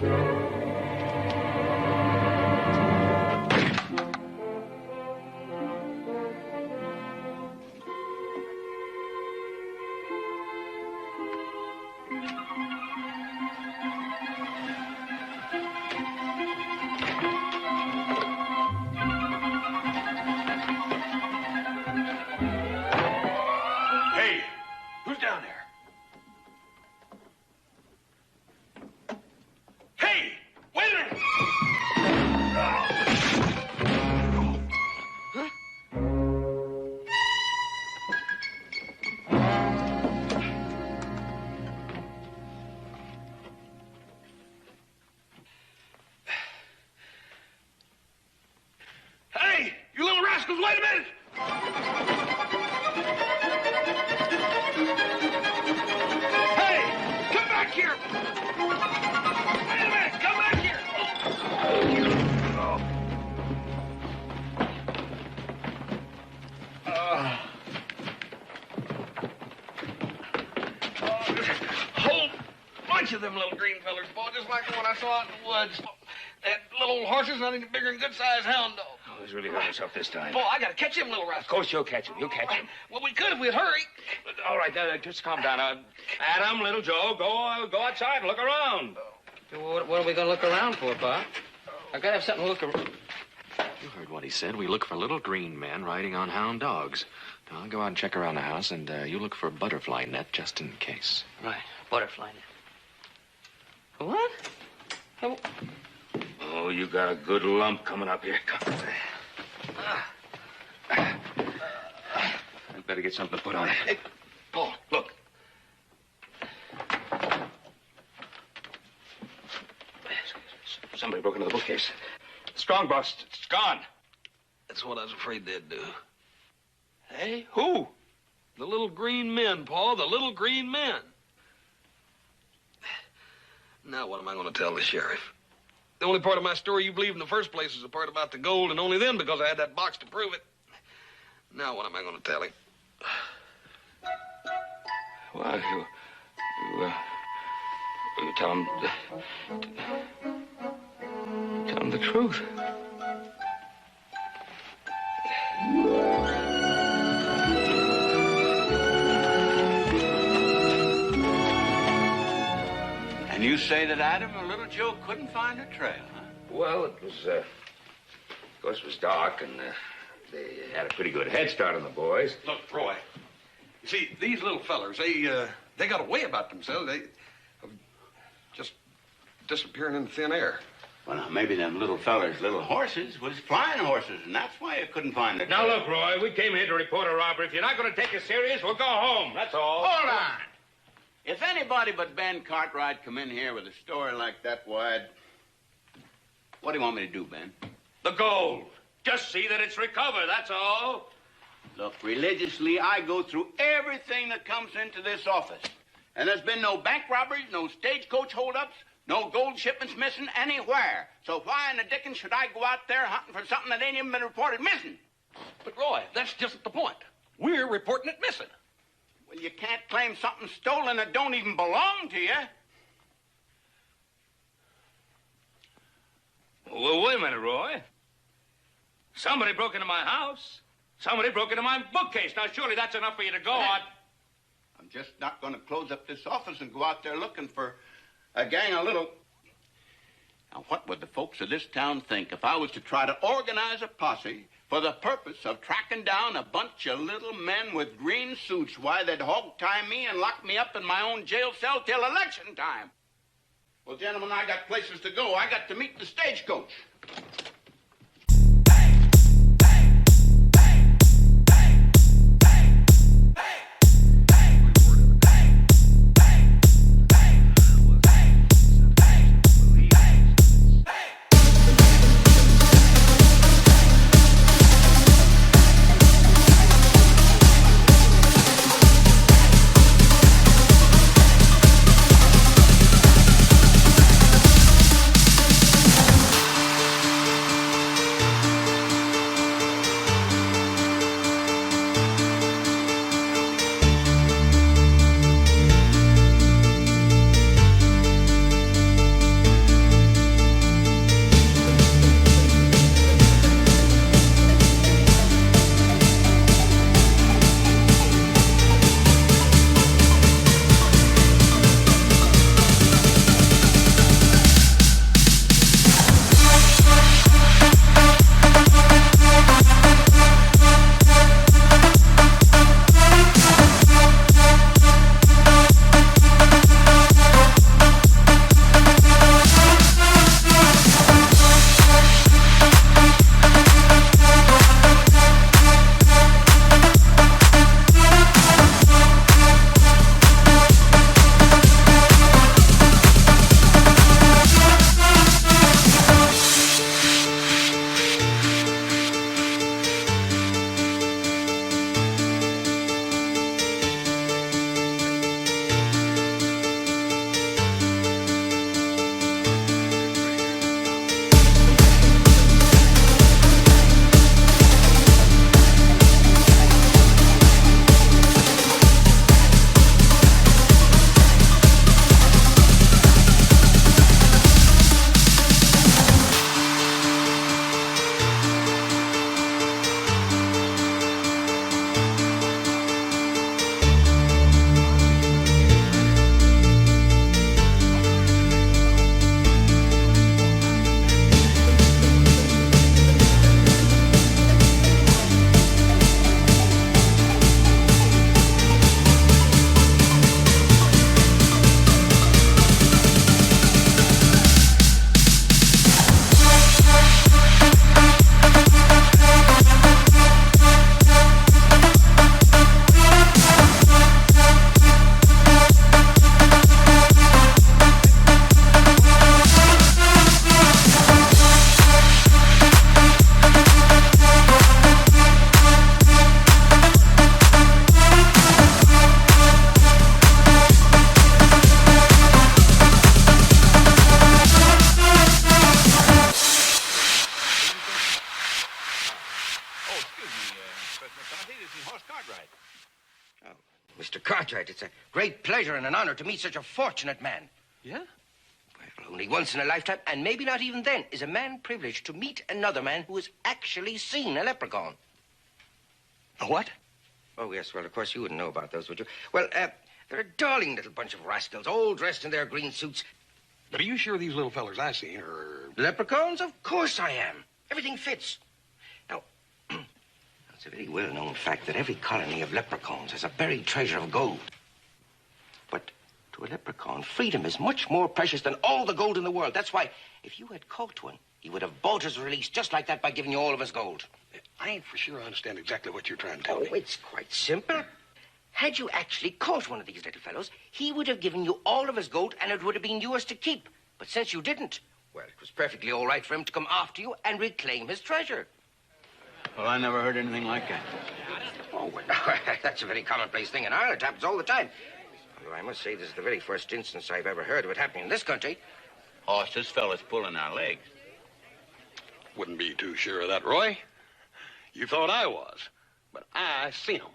Hey, who's down there? Hey, wait a minute! Hey, you little rascals, wait a minute! Hey, come back here! Wait a minute, come back here! Whole bunch of them little green fellers, boy, just like the one I saw out in the woods. That little horses, nothing bigger than good-sized hound dog. Oh, he's really hurt himself this time. Boy, I gotta catch him, little rascal. Of course you'll catch him. You'll catch him. Well, we could if we'd hurry. All right, just calm down. Adam, little Joe, go outside and look around. What are we going to look around for, Pa? I got to have something to look around. You heard what he said. We look for little green men riding on hound dogs. Now, I'll go out and check around the house, and you look for a butterfly net just in case. Right, butterfly net. What? Oh, you got a good lump coming up here. Come. I'd better get something to put on it. Hey, Paul, look. Somebody broke into the bookcase. Strong box, it's gone. That's what I was afraid they'd do. Hey, who? The little green men, Paul, the little green men. Now what am I going to tell the sheriff? The only part of my story you believe in the first place is the part about the gold, and only then because I had that box to prove it. Now what am I going to tell him? Well, you tell him... Tell him the truth. And you say that Adam or little Joe couldn't find a trail, huh? Well, it was, of course, it was dark, and they had a pretty good head start on the boys. Look, Roy, you see, these little fellers, they got a way about themselves. They just disappearing in thin air. Well, now, maybe them little fellers' little horses was flying horses, and that's why you couldn't find the trail. Now, look, Roy, we came here to report a robbery. If you're not going to take us serious, we'll go home. That's all. Hold on. If anybody but Ben Cartwright come in here with a story like that, why, what do you want me to do, Ben? The gold. Just see that it's recovered, that's all. Look, religiously, I go through everything that comes into this office. And there's been no bank robberies, no stagecoach holdups, no gold shipments missing anywhere. So why in the dickens should I go out there hunting for something that ain't even been reported missing? But, Roy, that's just the point. We're reporting it missing. Well, you can't claim something stolen that don't even belong to you. Well, wait a minute, Roy. Somebody broke into my house. Somebody broke into my bookcase. Now, surely that's enough for you to go on. I'm just not going to close up this office and go out there looking for a gang of little... Now, what would the folks of this town think if I was to try to organize a posse for the purpose of tracking down a bunch of little men with green suits? Why, they'd hog-tie me and lock me up in my own jail cell till election time. Well, gentlemen, I got places to go. I got to meet the stagecoach. Cartwright, it's a great pleasure and an honor to meet such a fortunate man. Yeah? Well, only once in a lifetime, and maybe not even then, is a man privileged to meet another man who has actually seen a leprechaun. A what? Oh, yes, well, of course you wouldn't know about those, would you? Well, they're a darling little bunch of rascals, all dressed in their green suits. But are you sure these little fellers I seen are... Leprechauns? Of course I am. Everything fits. Now, it's a very well-known fact that every colony of leprechauns has a buried treasure of gold. But to a leprechaun, freedom is much more precious than all the gold in the world. That's why, if you had caught one, he would have bought his release just like that by giving you all of his gold. I ain't for sure I understand exactly what you're trying to tell me. Oh, it's quite simple. Had you actually caught one of these little fellows, he would have given you all of his gold and it would have been yours to keep. But since you didn't, well, it was perfectly all right for him to come after you and reclaim his treasure. Well, I never heard anything like that. Oh, well, that's a very commonplace thing in Ireland. It happens all the time. Although I must say this is the very first instance I've ever heard of it happening in this country. Hoss, this fella's pulling our legs. Wouldn't be too sure of that, Roy. You thought I was, but I seen him.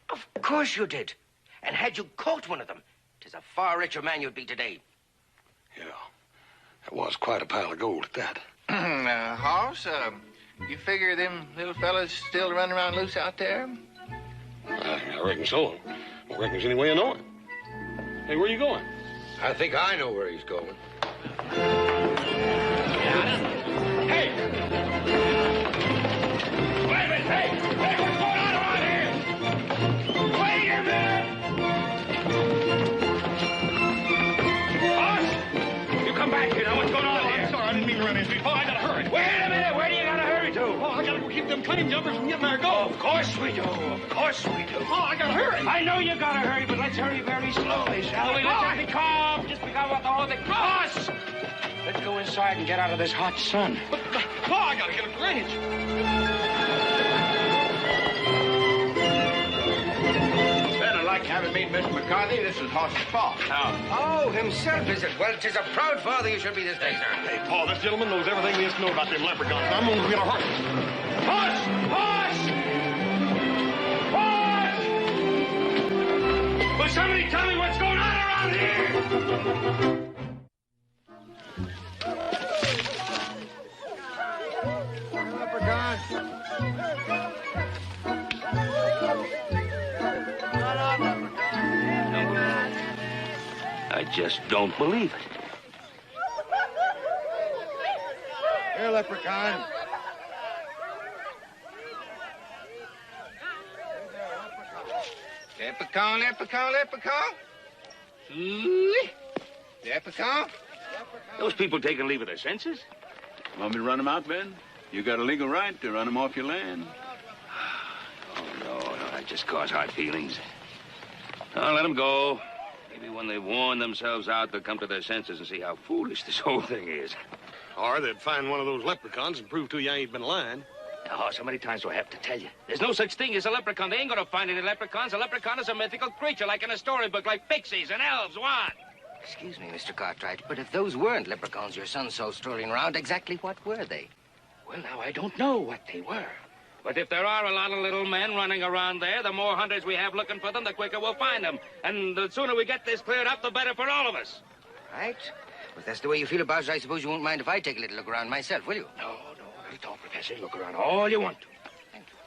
Of course you did. And had you caught one of them, 'tis a far richer man you'd be today. Yeah, that was quite a pile of gold at that. Hoss, you figure them little fellas still running around loose out there? I reckon so. I reckon there's any way of knowing. Hey, where you going? I think I know where he's going. Hey! Wait a minute, hey! Hey, what's going on around here? Wait a minute! Boss! You come back here now. What's going on here? I'm sorry, I didn't mean to run into you. Oh, I gotta hurry. Wait a minute. Where do you gotta hurry to? Oh, I gotta go keep them claim jumpers from getting our gold. Of course we do. Of course we do. Oh, I gotta hurry. I know you gotta hurry, but let's hurry very slowly, shall we? Let's be calm. Just because what the whole thing. Boss! Let's go inside and get out of this hot sun. Oh, I gotta get a range. Better like having meet Mr. McCarthy. This is Hoss's Paul. Oh, himself, is it? Well, 'tis a proud father you should be this day, sir. Hey, Paul, this gentleman knows everything he has to know about them leprechauns. I'm gonna be in a hurry. Hoss! Hoss! Hoss! Will somebody tell me what's going on around here? I just don't believe it. Here, leprechaun. Leprechaun, leprechaun, leprechaun. Ooh, leprechaun. Those people taking leave of their senses? Want me to run them out, Ben? You got a legal right to run them off your land. Oh, no, that just cause hard feelings. Oh, let them go. Maybe when they've worn themselves out, they'll come to their senses and see how foolish this whole thing is. Or they'd find one of those leprechauns and prove to you I ain't been lying. Oh, so many times do I have to tell you? There's no such thing as a leprechaun. They ain't gonna find any leprechauns. A leprechaun is a mythical creature, like in a storybook, like pixies and elves. What? Excuse me, Mr. Cartwright, but if those weren't leprechauns your son saw strolling around, exactly what were they? Well, now, I don't know what they were. But if there are a lot of little men running around there, the more hunters we have looking for them, the quicker we'll find them. And the sooner we get this cleared up, the better for all of us. Right. Well, if that's the way you feel about it, I suppose you won't mind if I take a little look around myself, will you? No, don't, Professor. Look around all you want to. Thank you.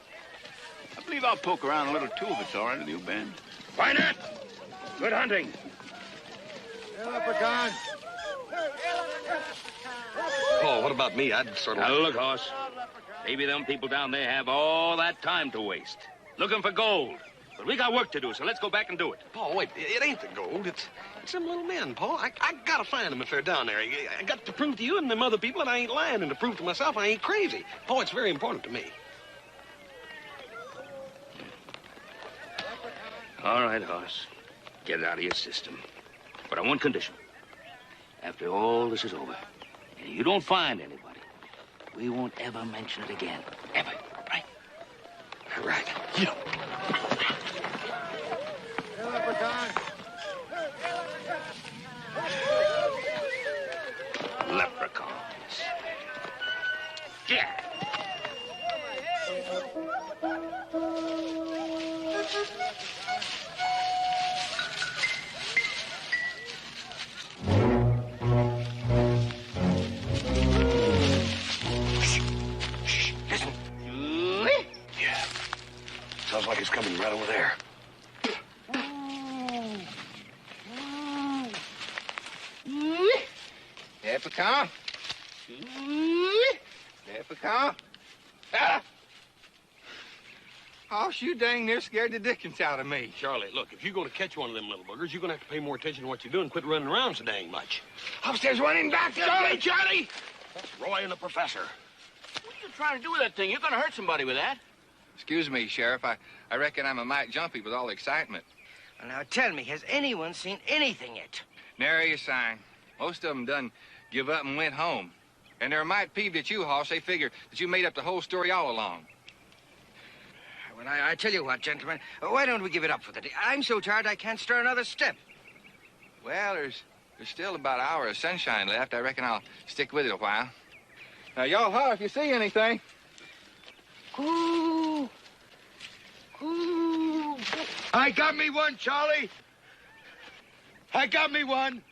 I believe I'll poke around a little, too, if it's all right with you, Ben. Why not? Good hunting. Here, leprechaun. Paul, what about me? I'd sort of... Now, look, Hoss. Maybe them people down there have all that time to waste. Looking for gold. But we got work to do, so let's go back and do it. Paul, wait. It ain't the gold. It's them little men, Paul. I gotta find them if they're down there. I got to prove to you and them other people that I ain't lying, and to prove to myself I ain't crazy. Paul, it's very important to me. All right, Hoss. Get it out of your system. But on one condition. After all this is over, and you don't find anybody, we won't ever mention it again. Ever. Right? Right. Yeah. Here, leprechaun. Leprechauns. Yeah. Leprechaun. Leprechaun. Ah! Oh, you dang near scared the dickens out of me. Charlie, look, if you're going to catch one of them little boogers, you're going to have to pay more attention to what you're doing and quit running around so dang much. Upstairs running back. Charlie, Charlie! That's Roy and the professor. What are you trying to do with that thing? You're going to hurt somebody with that. Excuse me, Sheriff. I reckon I'm a mite jumpy with all the excitement. Well, now, tell me, has anyone seen anything yet? Nary a sign. Most of them done give up and went home. And they're a mite peeved at you, Hoss. They figure that you made up the whole story all along. Well, I tell you what, gentlemen, why don't we give it up for the day? I'm so tired I can't stir another step. Well, there's still about an hour of sunshine left. I reckon I'll stick with it a while. Now, y'all holler if you see anything. Ooh. Ooh. I got me one, Charlie. I got me one.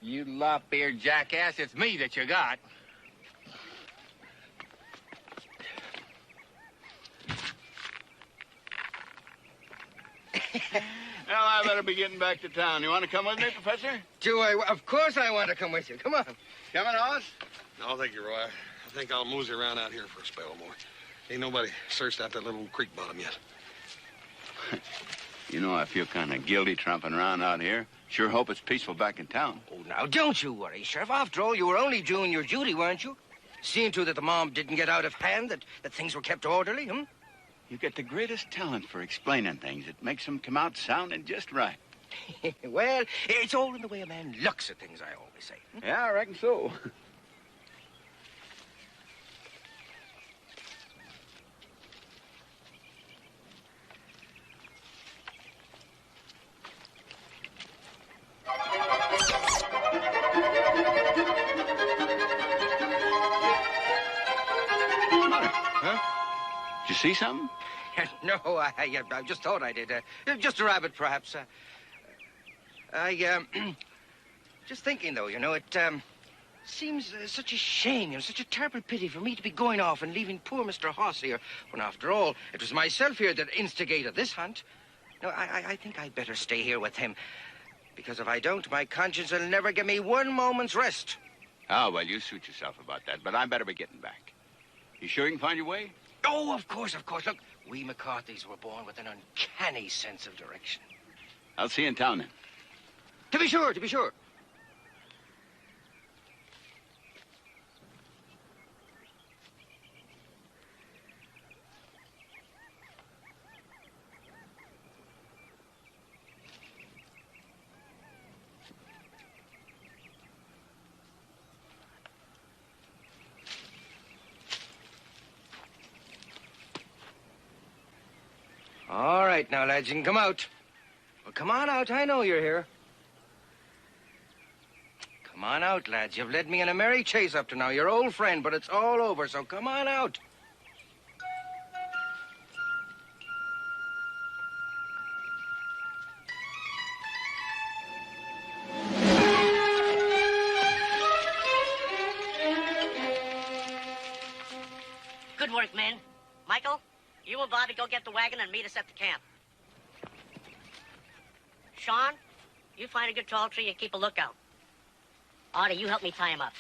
You lop-eared jackass, it's me that you got. Well, I better be getting back to town. You want to come with me, Professor? Do I? Of course I want to come with you. Come on. Coming, Hoss? No, thank you, Roy. I think I'll mosey around out here for a spell more. Ain't nobody searched out that little creek bottom yet. You know, I feel kind of guilty tramping around out here. Sure hope it's peaceful back in town. Oh, now, don't you worry, Sheriff. After all, you were only doing your duty, weren't you? Seeing to that the mob didn't get out of hand, that things were kept orderly, hmm? You get the greatest talent for explaining things. It makes them come out sounding just right. Well, it's all in the way a man looks at things, I always say. Hmm? Yeah, I reckon so. Did you see something? No, I just thought I did. Just a rabbit, perhaps. Just thinking, though, you know, it seems such a shame, you know, such a terrible pity for me to be going off and leaving poor Mr. Hoss here, when, after all, it was myself here that instigated this hunt. No, I think I'd better stay here with him, because if I don't, my conscience will never give me one moment's rest. Oh, well, you suit yourself about that, but I better be getting back. You sure you can find your way? Oh, of course, of course. Look, we McCarthys were born with an uncanny sense of direction. I'll see you in town then. To be sure, to be sure. All right, now, lads, you can come out. Well, come on out. I know you're here. Come on out, lads. You've led me in a merry chase up to now. Your old friend, but it's all over, so come on out. Good work, men. Michael, you and Bobby go get the wagon and meet us at the camp. Sean, you find a good tall tree and keep a lookout. Artie, you help me tie him up.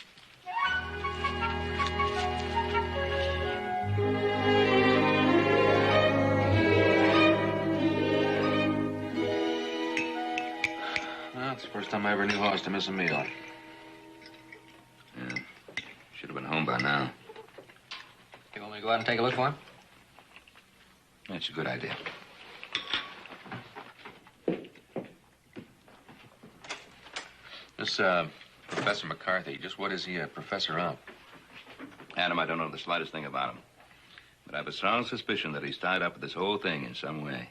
Well, it's the first time I ever knew Hoss to miss a meal. Yeah. Should have been home by now. You want me to go out and take a look for him? That's a good idea. This, Professor McCarthy, just what is he a professor of? Adam, I don't know the slightest thing about him. But I have a strong suspicion that he's tied up with this whole thing in some way.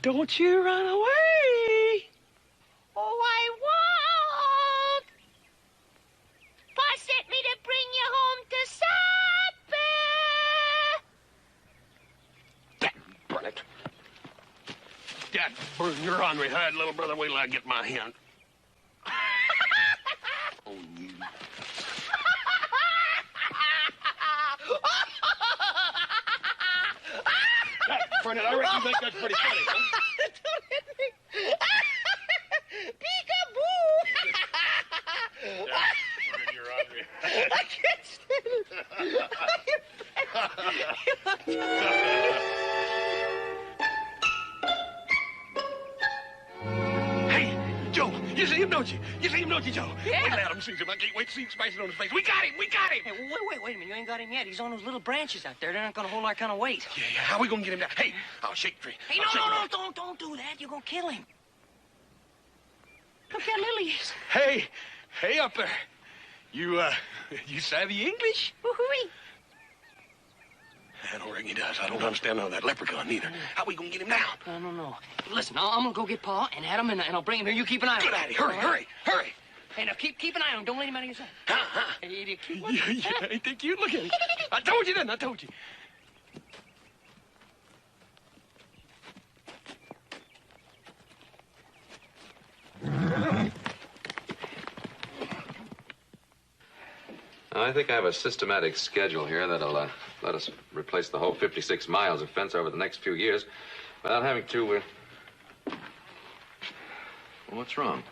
Don't you run away. Oh, I won't. Pa sent me to bring you home to supper. Burn it. Dad, burn your ornery hide, little brother. Wait till I get my hand. Oh, you. Bernard, I reckon you think that's pretty funny, huh? Don't hit me. Peekaboo. Burn your ornery. I can't stand Hey, Joe, you see him, don't you? You see him, don't you, Joe? Yeah. Wait till Adam sees him. I can't wait to see him smash it on his face. We got him! We got him! Hey, wait a minute. You ain't got him yet. He's on those little branches out there. They're not gonna hold our kind of weight. Yeah, how we gonna get him down? Hey, I'll shake the tree. Hey, I'll shake him. don't do that. You're gonna kill him. Look how little he is. Hey up there. You savvy English? Woo-hoo-wee. I don't reckon he does. I don't understand none of that leprechaun neither. How we gonna get him down? No. Listen, I'm gonna go get Pa and Adam, and I'll bring him here. You keep an eye on him. Good idea. Hurry. Hey, now keep an eye on him. Don't let him out of your sight. Hey, you keep one. Yeah, ain't that cute? Look at him. I told you. I think I have a systematic schedule here that'll let us replace the whole 56 miles of fence over the next few years without having to... Well, what's wrong?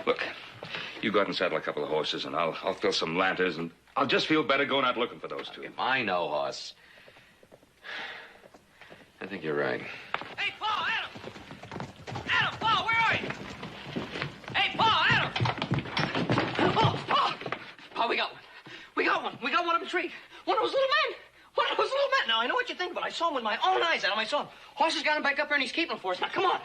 Look, you go out and saddle a couple of horses, and I'll fill some lanterns, and I'll just feel better going out looking for those two. I know, Hoss. I think you're right. Hey, Pa, Adam! Adam, Pa, where are you? Hey, Pa, Adam! Pa, we got one. We got one up the tree. One of those little men. Now, I know what you think, but I saw him with my own eyes, Adam. I saw him. Horse has got him back up here, and he's keeping him for us. Now, come on.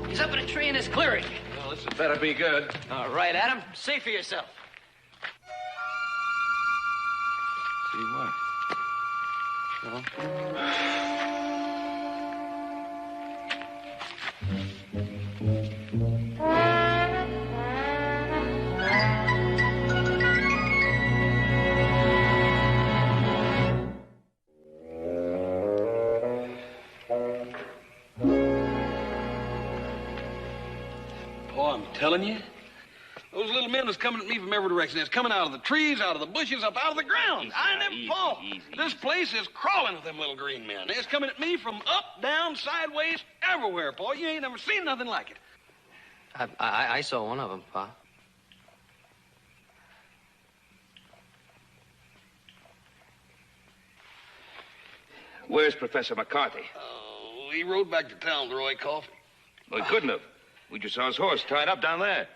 He's up in a tree in this clearing. Well, this had better be good. All right, Adam. See for yourself. See what? Boy, I'm telling you, those little men was coming at me from every direction. It's coming out of the trees, out of the bushes, up out of the ground. Paul, this place is crawling with them little green men. It's coming at me from up, down, sideways, everywhere, Paul. You ain't never seen nothing like it. I saw one of them, Pa. Where's Professor McCarthy? Oh, he rode back to town with Roy Coffee. Well, he couldn't have. We just saw his horse tied up down there.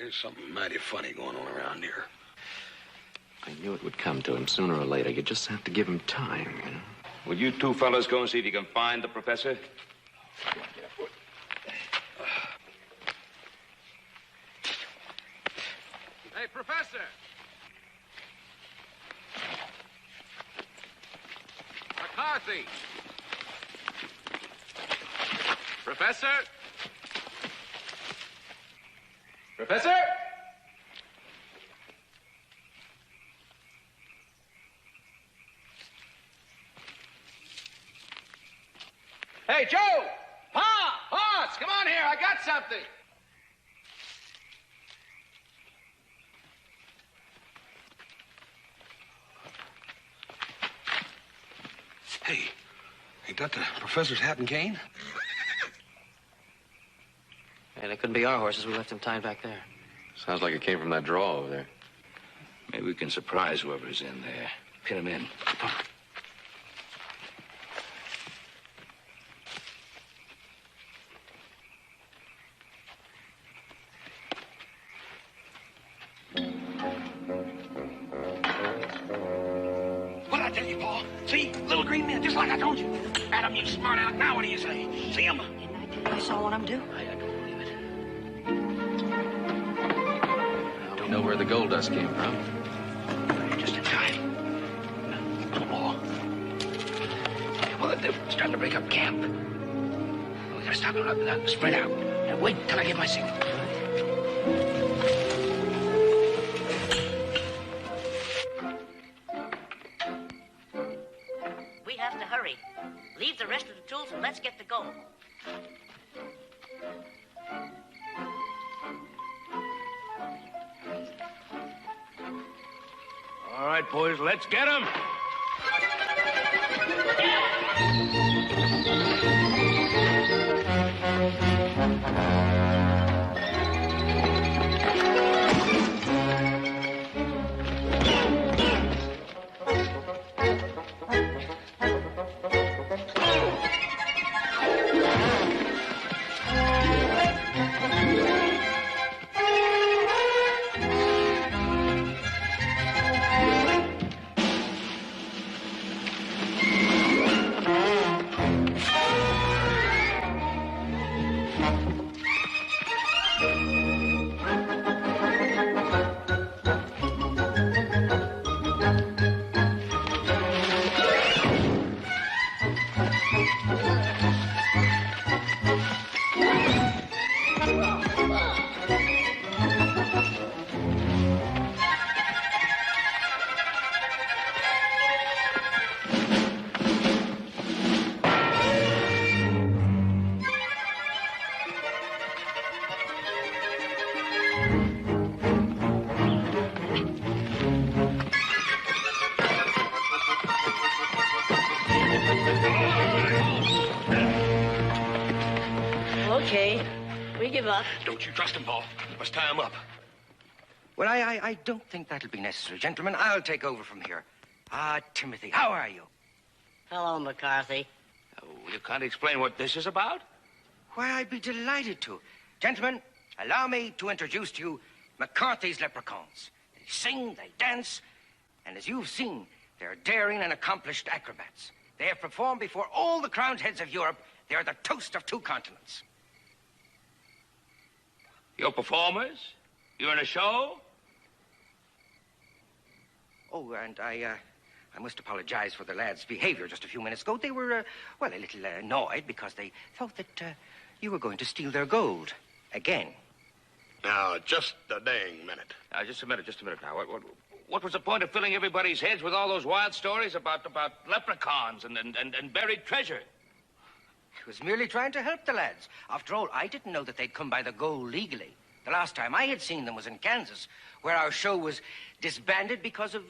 There's something mighty funny going on around here. I knew it would come to him sooner or later. You just have to give him time, you know? Will you two fellas go and see if you can find the professor? Hey, Professor! McCarthy! Professor? Professor? Hey, Joe! Pa! Boss! Come on here, I got something! Hey, ain't that the professor's hat and cane? Hey, they couldn't be our horses. We left them tied back there. Sounds like it came from that draw over there. Maybe we can surprise whoever's in there. Pin him in. What'd I tell you, Paul? See? Little green men, just like I told you. Adam, you smart aleck. Now what do you say? See him? I saw one of them do. We know where the gold dust came from. Just in time. Come on. Well, they're starting to break up camp. We gotta stop them. Spread out. Now, wait till I get my signal. We have to hurry. Leave the rest of the tools and let's get the gold. All right, boys, let's get him. Okay, we give up. Don't you trust him, Paul. Let's tie him up. Well, I don't think that'll be necessary. Gentlemen, I'll take over from here. Ah, Timothy, how are you? Hello, McCarthy. Oh, you can't explain what this is about? Why, I'd be delighted to. Gentlemen, allow me to introduce to you McCarthy's leprechauns. They sing, they dance, and as you've seen, they're daring and accomplished acrobats. They have performed before all the crowned heads of Europe. They're the toast of 2 continents. You're performers? You're in a show? Oh, and I must apologize for the lads' behavior just a few minutes ago. They were, well, a little annoyed because they thought that you were going to steal their gold again. Now, just a dang minute. Just a minute now. What was the point of filling everybody's heads with all those wild stories about leprechauns and buried treasure? I was merely trying to help the lads. After all, I didn't know that they'd come by the gold legally. The last time I had seen them was in Kansas, where our show was disbanded because of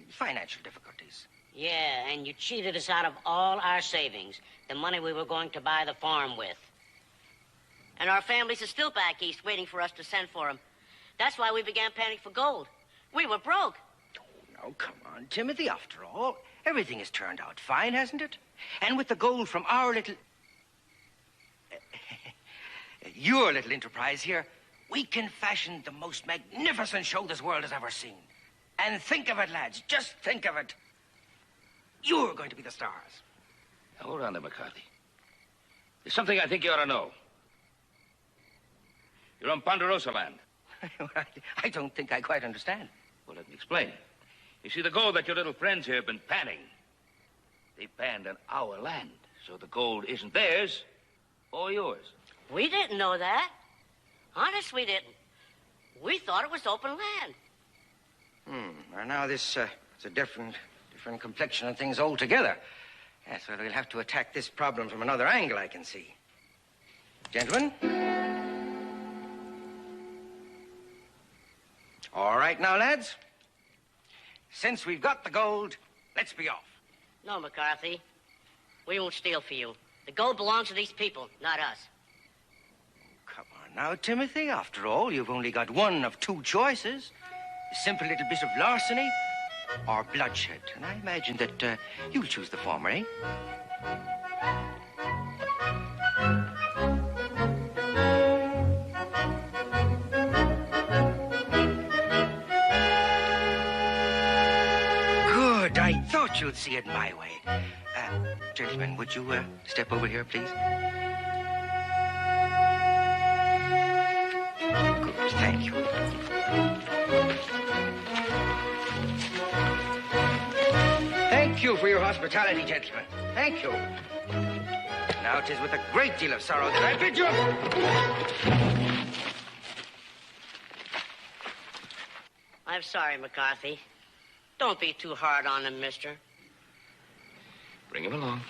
financial difficulties. Yeah, and you cheated us out of all our savings, the money we were going to buy the farm with. And our families are still back east waiting for us to send for them. That's why we began panning for gold. We were broke. Oh, come on, Timothy. After all, everything has turned out fine, hasn't it? And with the gold from our little... your little enterprise here, we can fashion the most magnificent show this world has ever seen. And think of it, lads. Just think of it. You're going to be the stars. Now, hold on there, McCarthy. There's something I think you ought to know. You're on Ponderosa land. I don't think I quite understand. Well, let me explain. You see, the gold that your little friends here have been panning, they panned on our land. So the gold isn't theirs or yours. We didn't know that. Honest, we didn't. We thought it was open land. Well, now this is a different complexion of things altogether. Yes, well, we'll have to attack this problem from another angle, I can see. Gentlemen? All right now, lads. Since we've got the gold, let's be off. No, McCarthy. We won't steal for you. The gold belongs to these people, not us. Come on now, Timothy. After all, you've only got one of two choices. A simple little bit of larceny or bloodshed. And I imagine that you'll choose the former, eh? Good. I thought you'd see it my way. Gentlemen, would you step over here, please? Good. Thank you. Thank you for your hospitality, gentlemen. Thank you. Now it is with a great deal of sorrow that I bid you. I'm sorry, McCarthy. Don't be too hard on him, mister. Bring him along.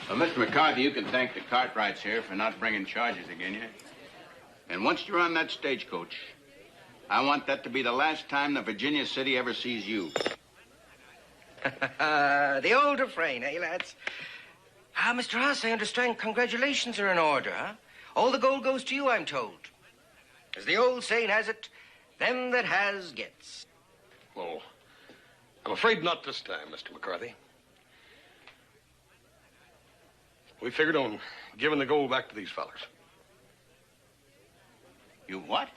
Well, Mr. McCarthy, you can thank the Cartwrights here for not bringing charges against you. And once you're on that stagecoach, I want that to be the last time the Virginia City ever sees you. The old refrain, eh, lads? Mr. Haas, I understand congratulations are in order, huh? All the gold goes to you, I'm told. As the old saying has it, them that has gets. Oh, I'm afraid not this time, Mr. McCarthy. We figured on giving the gold back to these fellers. You what?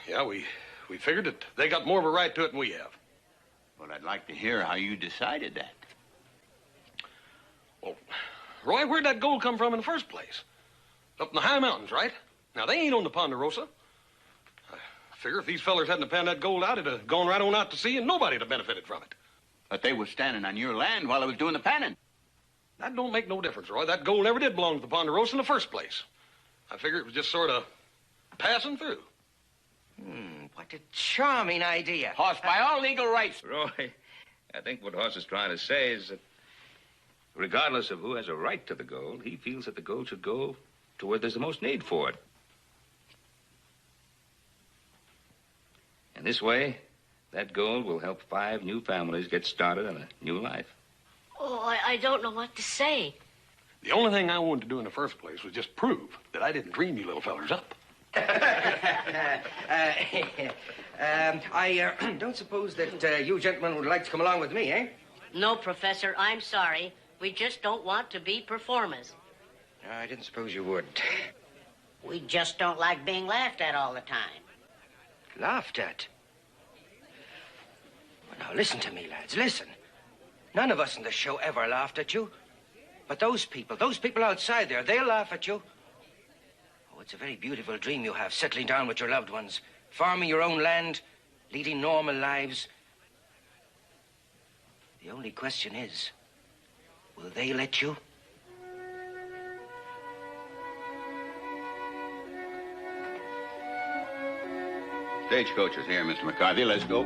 Yeah, we figured that they got more of a right to it than we have. Well, I'd like to hear how you decided that. Well, Roy, where'd that gold come from in the first place? Up in the high mountains, right? Now, they ain't on the Ponderosa. I figure if these fellers hadn't panned that gold out, it'd have gone right on out to sea and nobody'd have benefited from it. But they were standing on your land while I was doing the panning. That don't make no difference, Roy. That gold never did belong to the Ponderosa in the first place. I figure it was just sort of passing through. What a charming idea. Hoss, by all legal rights. Roy, I think what Hoss is trying to say is that regardless of who has a right to the gold, he feels that the gold should go to where there's the most need for it. And this way, that gold will help 5 new families get started on a new life. Oh, I don't know what to say. The only thing I wanted to do in the first place was just prove that I didn't dream you little fellers up. I don't suppose that you gentlemen would like to come along with me, eh? No, Professor, I'm sorry. We just don't want to be performers. I didn't suppose you would. We just don't like being laughed at all the time. Laughed at? Well, now, listen to me, lads, listen. None of us in the show ever laughed at you. But those people outside there, they'll laugh at you. Oh, it's a very beautiful dream you have, settling down with your loved ones, farming your own land, leading normal lives. The only question is, will they let you? Stagecoach is here, Mr. McCarthy. Let's go.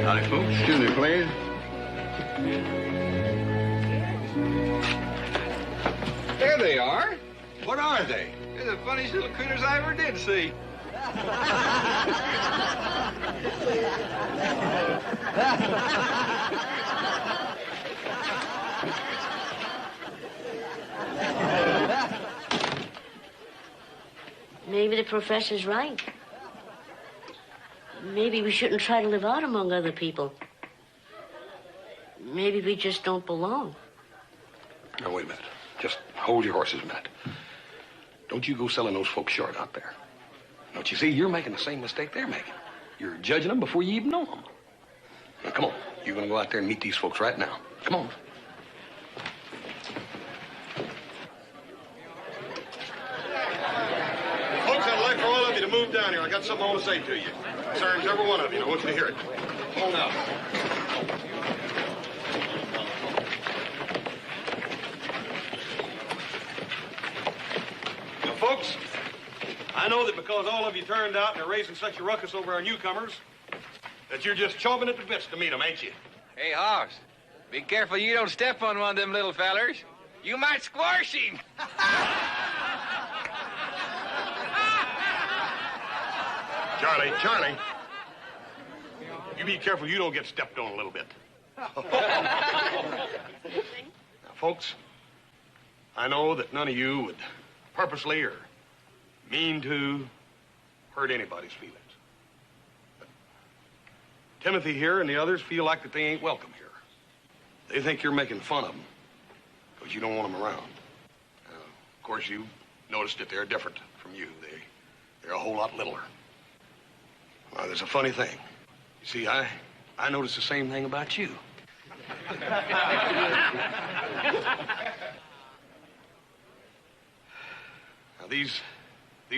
Howdy, folks. Excuse me, please. There they are. What are they? They're the funniest little critters I ever did see. Maybe the professor's right. Maybe we shouldn't try to live out among other people. Maybe we just don't belong. Now, wait a minute. Just hold your horses a minute. Don't you go selling those folks short out there. Don't you see, you're making the same mistake they're making. You're judging them before you even know them. Now, come on. You're going to go out there and meet these folks right now. Come on. Folks, I'd like for all of you to move down here. I got something I want to say to you. Concerns every one of you. I want you to hear it. Come on out. Now, folks, I know that because all of you turned out and are raising such a ruckus over our newcomers, that you're just chomping at the bits to meet them, ain't you? Hey, Hoss, be careful you don't step on one of them little fellers. You might squash him. Charlie, you be careful you don't get stepped on a little bit. Now, folks, I know that none of you would purposely or mean to hurt anybody's feelings. But Timothy here and the others feel like that they ain't welcome here. They think you're making fun of them because you don't want them around. Of course, you noticed that they're different from you. They're a whole lot littler. Well, there's a funny thing. You see, I noticed the same thing about you. Now, these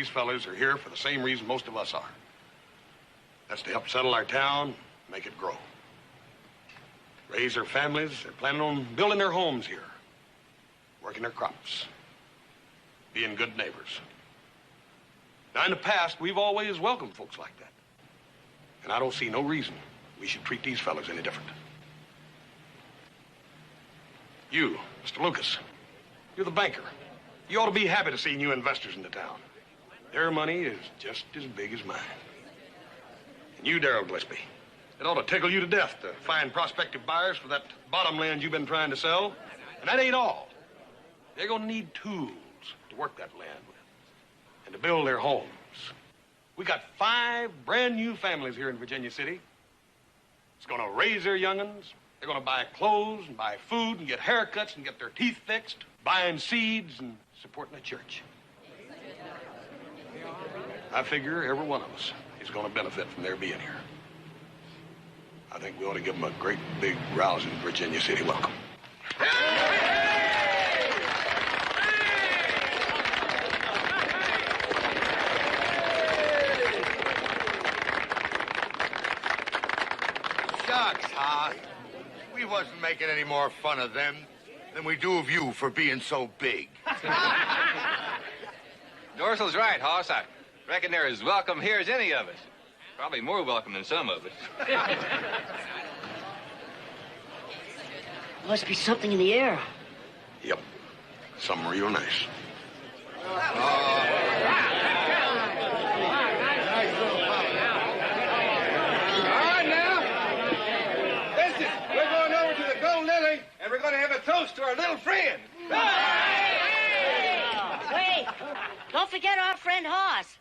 fellas are here for the same reason most of us are. That's to help settle our town, make it grow. Raise their families. They're planning on building their homes here, working their crops, being good neighbors. Now, in the past, we've always welcomed folks like that. And I don't see no reason we should treat these fellas any different. You, Mr. Lucas, you're the banker. You ought to be happy to see new investors in the town. Their money is just as big as mine. And you, Darrell Gillespie, it ought to tickle you to death to find prospective buyers for that bottom land you've been trying to sell. And that ain't all. They're going to need tools to work that land with and to build their homes. We got 5 brand new families here in Virginia City. It's going to raise their young'uns. They're going to buy clothes and buy food and get haircuts and get their teeth fixed, buying seeds and supporting the church. I figure every one of us is going to benefit from their being here. I think we ought to give them a great, big, rousing Virginia City welcome. Shucks, Hoss. We wasn't making any more fun of them than we do of you for being so big. Dorsel's right, Hoss. I reckon they're as welcome here as any of us. Probably more welcome than some of us. Must be something in the air. Yep. Something real nice. And we're going to have a toast to our little friend. Wait, don't forget our friend Hoss.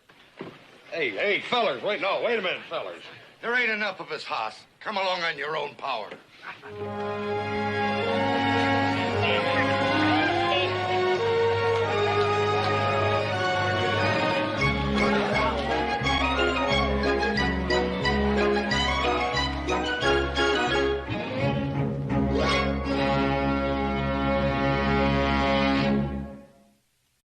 Hey, fellers, wait a minute, fellers. There ain't enough of us, Hoss. Come along on your own power.